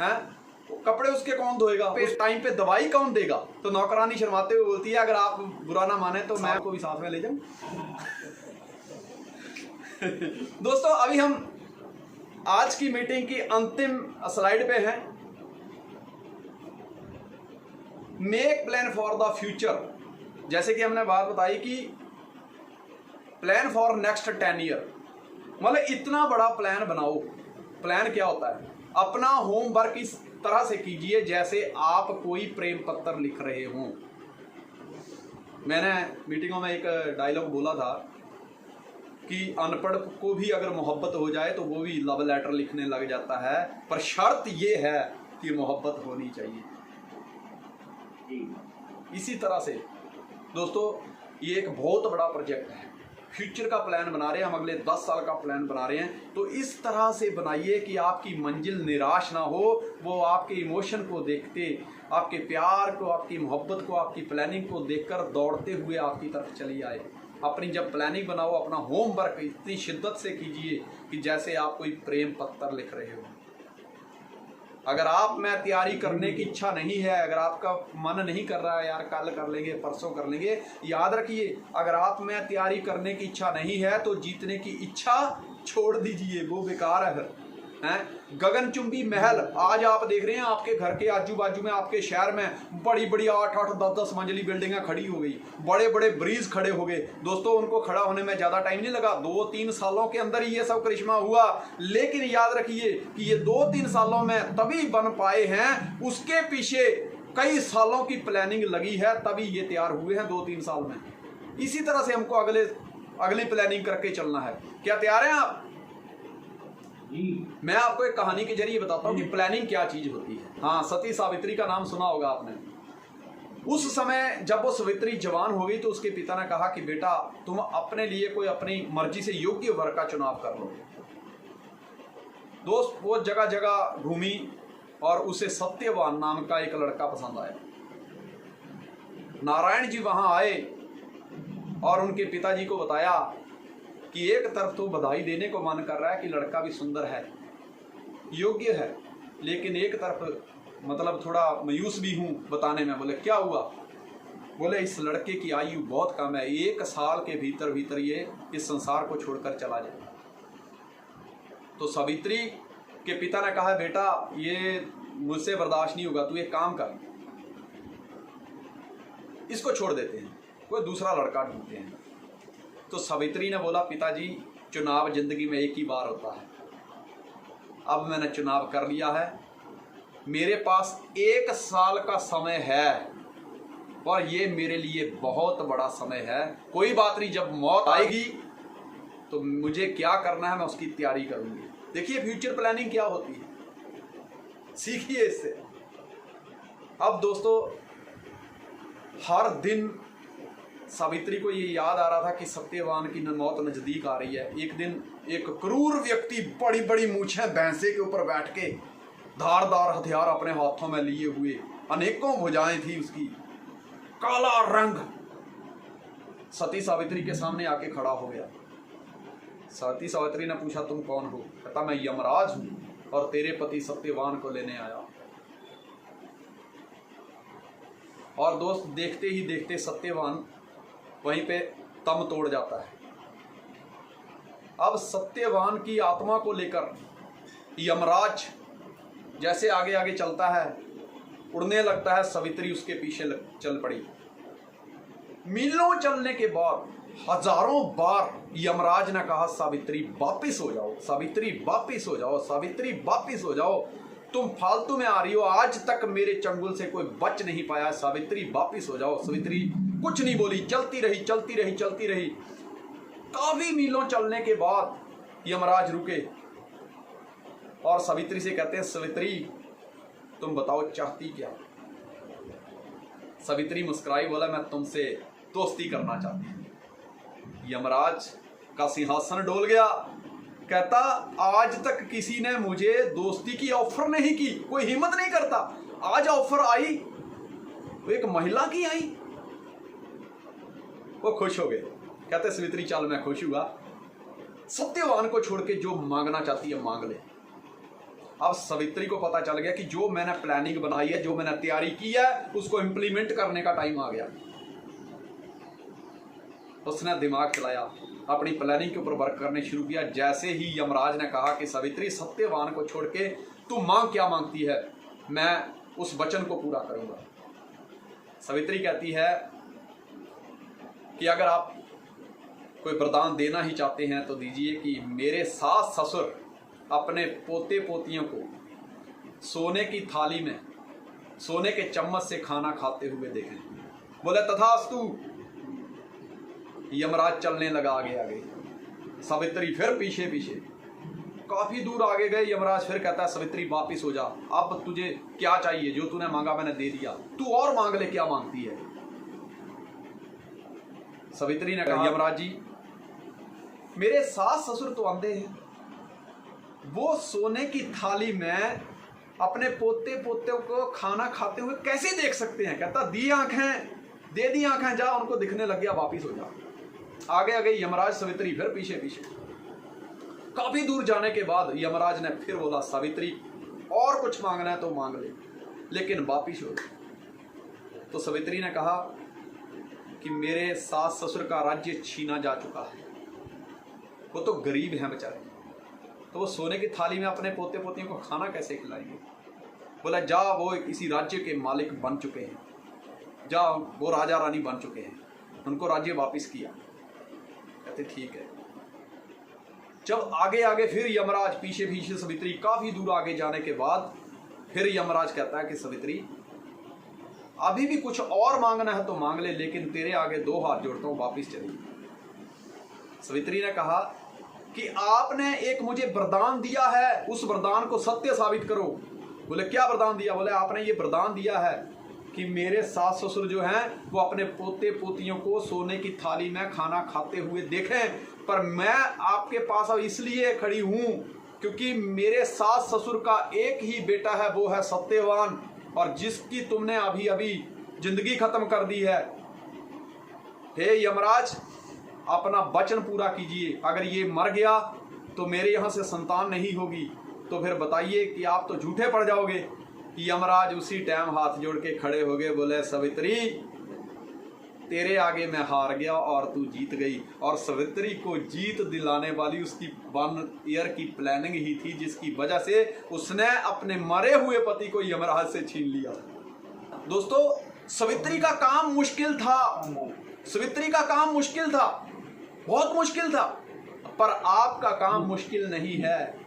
हैं, कपड़े उसके कौन धोएगा, इस टाइम पे दवाई कौन देगा। तो नौकरानी शर्माते हुए बोलती है अगर आप बुरा ना माने तो मैं आपको भी साथ में ले जाऊं। दोस्तों, अभी हम आज की मीटिंग की अंतिम स्लाइड पे हैं। Make plan for the future. जैसे कि हमने बात बताई कि प्लान फॉर नेक्स्ट 10 ईयर, मतलब इतना बड़ा प्लान बनाओ। प्लान क्या होता है, अपना होमवर्क इस तरह से कीजिए जैसे आप कोई प्रेम पत्र लिख रहे हों। मैंने मीटिंगों में एक डायलॉग बोला था कि अनपढ़ को भी अगर मोहब्बत हो जाए तो वो भी लव लेटर लिखने लग जाता है, पर शर्त ये है कि मोहब्बत होनी चाहिए। इसी तरह से दोस्तों, ये एक बहुत बड़ा प्रोजेक्ट है, फ्यूचर का प्लान बना रहे हैं हम, अगले 10 साल का प्लान बना रहे हैं। तो इस तरह से बनाइए कि आपकी मंजिल निराश ना हो, वो आपके इमोशन को देखते, आपके प्यार को, आपकी मोहब्बत को, आपकी प्लानिंग को देखकर दौड़ते हुए आपकी तरफ चली आए। अपनी जब प्लानिंग बनाओ, अपना होमवर्क इतनी शिद्दत से कीजिए कि जैसे आप कोई प्रेम पत्र लिख रहे हो। अगर आप में तैयारी करने की इच्छा नहीं है, अगर आपका मन नहीं कर रहा है यार कल कर लेंगे, परसों कर लेंगे, याद रखिए अगर आप में तैयारी करने की इच्छा नहीं है तो जीतने की इच्छा छोड़ दीजिए, वो बेकार है। गगनचुंबी महल आज आप देख रहे हैं, आपके घर के आजू बाजू में, आपके शहर में बड़ी बड़ी 8-8, 10-10 मंजिली बिल्डिंगें खड़ी हो गई, बड़े बड़े ब्रिज खड़े हो गए। दोस्तों, उनको खड़ा होने में ज़्यादा टाइम नहीं लगा, 2-3 सालों के अंदर ही ये सब करिश्मा हुआ। लेकिन याद रखिए कि ये 2-3 सालों में तभी बन पाए हैं, उसके पीछे कई सालों की प्लानिंग लगी है, तभी ये तैयार हुए हैं 2-3 साल में। इसी तरह से हमको अगली प्लानिंग करके चलना है। क्या तैयार हैं आप? मैं आपको एक कहानी के जरिए बताता हूँ कि प्लानिंग क्या चीज होती है। हाँ, सती सावित्री का नाम सुना होगा आपने। उस समय जब वो सावित्री जवान हो गई तो उसके पिता ने कहा कि बेटा तुम अपने लिए कोई अपनी मर्जी से योग्य वर का चुनाव कर लो। दोस्त वो जगह जगह घूमी और उसे सत्यवान नाम का एक लड़का पसंद आया। नारायण जी वहां आए और उनके पिताजी को बताया कि एक तरफ तो बधाई देने को मन कर रहा है कि लड़का भी सुंदर है, योग्य है, लेकिन एक तरफ मतलब थोड़ा मायूस भी हूं बताने में। बोले क्या हुआ? बोले इस लड़के की आयु बहुत कम है, 1 साल के भीतर भीतर ये इस संसार को छोड़कर चला जाए। तो सावित्री के पिता ने कहा बेटा ये मुझसे बर्दाश्त नहीं होगा, तू एक काम कर, इसको छोड़ देते हैं, कोई दूसरा लड़का ढूंढते हैं। तो सावित्री ने बोला पिताजी चुनाव जिंदगी में एक ही बार होता है, अब मैंने चुनाव कर लिया है, मेरे पास 1 साल का समय है और ये मेरे लिए बहुत बड़ा समय है। कोई बात नहीं, जब मौत आएगी तो मुझे क्या करना है मैं उसकी तैयारी करूंगी। देखिए फ्यूचर प्लानिंग क्या होती है, सीखिए इससे। अब दोस्तों हर दिन सावित्री को ये याद आ रहा था कि सत्यवान की मौत नजदीक आ रही है। एक दिन एक क्रूर व्यक्ति बड़ी बड़ी मूछें भैंसे के ऊपर बैठ के धारदार हथियार अपने हाथों में लिए हुए, अनेकों भुजाएं थी उसकी, काला रंग, सती सावित्री के सामने आके खड़ा हो गया। सती सावित्री ने पूछा तुम कौन हो? कहता मैं यमराज हूं और तेरे पति सत्यवान को लेने आया। और दोस्त देखते ही देखते सत्यवान वहीं पे दम तोड़ जाता है। अब सत्यवान की आत्मा को लेकर यमराज जैसे आगे आगे चलता है, उड़ने लगता है, सावित्री उसके पीछे चल पड़ी। मीलों चलने के बाद हजारों बार यमराज ने कहा सावित्री वापिस हो जाओ, सावित्री वापिस हो जाओ, सावित्री वापिस हो जाओ, तुम फालतू में आ रही हो, आज तक मेरे चंगुल से कोई बच नहीं पाया, सावित्री वापिस हो जाओ। सावित्री कुछ नहीं बोली, चलती रही चलती रही चलती रही। काफी मीलों चलने के बाद यमराज रुके और सावित्री से कहते हैं सावित्री तुम बताओ चाहती क्या? सावित्री मुस्कुराई, बोला मैं तुमसे दोस्ती करना चाहती हूं। यमराज का सिंहासन डोल गया, कहता आज तक किसी ने मुझे दोस्ती की ऑफर नहीं की, कोई हिम्मत नहीं करता, आज ऑफर आई, वो एक महिला की आई। वो खुश हो गए, कहते सावित्री चल मैं खुश हुआ, सत्यवान को छोड़ के जो मांगना चाहती है मांग ले। अब सावित्री को पता चल गया कि जो मैंने प्लानिंग बनाई है, जो मैंने तैयारी की है, उसको इंप्लीमेंट करने का टाइम आ गया। उसने दिमाग चलाया, अपनी प्लानिंग के ऊपर वर्क करने शुरू किया। जैसे ही यमराज ने कहा कि सावित्री सत्यवान को छोड़ के तू मांग क्या मांगती है, मैं उस वचन को पूरा करूंगा। सावित्री कहती है कि अगर आप कोई वरदान देना ही चाहते हैं तो दीजिए कि मेरे सास ससुर अपने पोते पोतियों को सोने की थाली में सोने के चम्मच से खाना खाते हुए देखें। बोले तथास्तु। यमराज चलने लगा आगे आगे, सावित्री फिर पीछे पीछे। काफी दूर आगे गए, यमराज फिर कहता है सावित्री वापिस हो जा, अब तुझे क्या चाहिए? जो तूने मांगा मैंने दे दिया, तू और मांग ले, क्या मांगती है? सावित्री ने कहा यमराज जी मेरे सास ससुर तो अंधे हैं, वो सोने की थाली में अपने पोते पोते को खाना खाते हुए कैसे देख सकते हैं? कहता दी आंखें, दे दी आंखें, जा, उनको दिखने लग गया, वापिस हो जा। आगे आगे यमराज, सावित्री फिर पीछे पीछे। काफी दूर जाने के बाद यमराज ने फिर बोला सावित्री और कुछ मांगना है तो मांग ले, लेकिन वापिस हो। तो सावित्री ने कहा कि मेरे सास ससुर का राज्य छीना जा चुका है, वो तो गरीब हैं बेचारे, तो वो सोने की थाली में अपने पोते पोतियों को खाना कैसे खिलाएंगे? बोला जा, वो किसी राज्य के मालिक बन चुके हैं, जा, वो राजा रानी बन चुके हैं, उनको राज्य वापिस किया। कहते ठीक है। जब आगे आगे फिर यमराज पीछे पीछे, सावित्री काफी दूर आगे जाने के बाद फिर यमराज कहता है कि सावित्री अभी भी कुछ और मांगना है तो मांग ले, लेकिन तेरे आगे 2 हाथ जोड़ता हूं, वापिस चली। सावित्री ने कहा कि आपने एक मुझे वरदान दिया है, उस वरदान को सत्य साबित करो। बोले क्या वरदान दिया? बोले आपने ये वरदान दिया है कि मेरे सास ससुर जो हैं वो अपने पोते पोतियों को सोने की थाली में खाना खाते हुए देखें, पर मैं आपके पास अब इसलिए खड़ी हूँ क्योंकि मेरे सास ससुर का एक ही बेटा है, वो है सत्यवान, और जिसकी तुमने अभी अभी जिंदगी खत्म कर दी है। हे यमराज, अपना वचन पूरा कीजिए। अगर ये मर गया तो मेरे यहाँ से संतान नहीं होगी, तो फिर बताइए कि आप तो झूठे पड़ जाओगे। यमराज उसी टाइम हाथ जोड़ के खड़े हो गए, बोले सवित्री तेरे आगे मैं हार गया और तू जीत गई। और सवित्री को जीत दिलाने वाली उसकी 1 ईयर की प्लानिंग ही थी, जिसकी वजह से उसने अपने मरे हुए पति को यमराज से छीन लिया। दोस्तों, सवित्री का काम मुश्किल था, सवित्री का काम मुश्किल था, बहुत मुश्किल था, पर आपका काम मुश्किल नहीं है।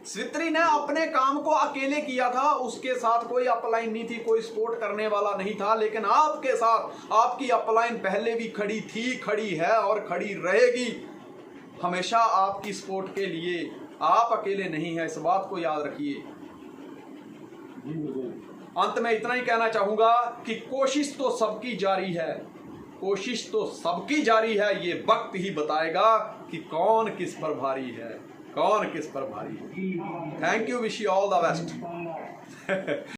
सवित्री ने अपने काम को अकेले किया था, उसके साथ कोई अपलाइन नहीं थी, कोई सपोर्ट करने वाला नहीं था, लेकिन आपके साथ आपकी अपलाइन पहले भी खड़ी थी, खड़ी है और खड़ी रहेगी हमेशा आपकी सपोर्ट के लिए। आप अकेले नहीं हैं, इस बात को याद रखिए। अंत में इतना ही कहना चाहूंगा कि कोशिश तो सबकी जारी है, कोशिश तो सबकी जारी है, ये वक्त ही बताएगा कि कौन किस पर भारी है, कौन किस पर भारी है। Thank you, wish you all the best.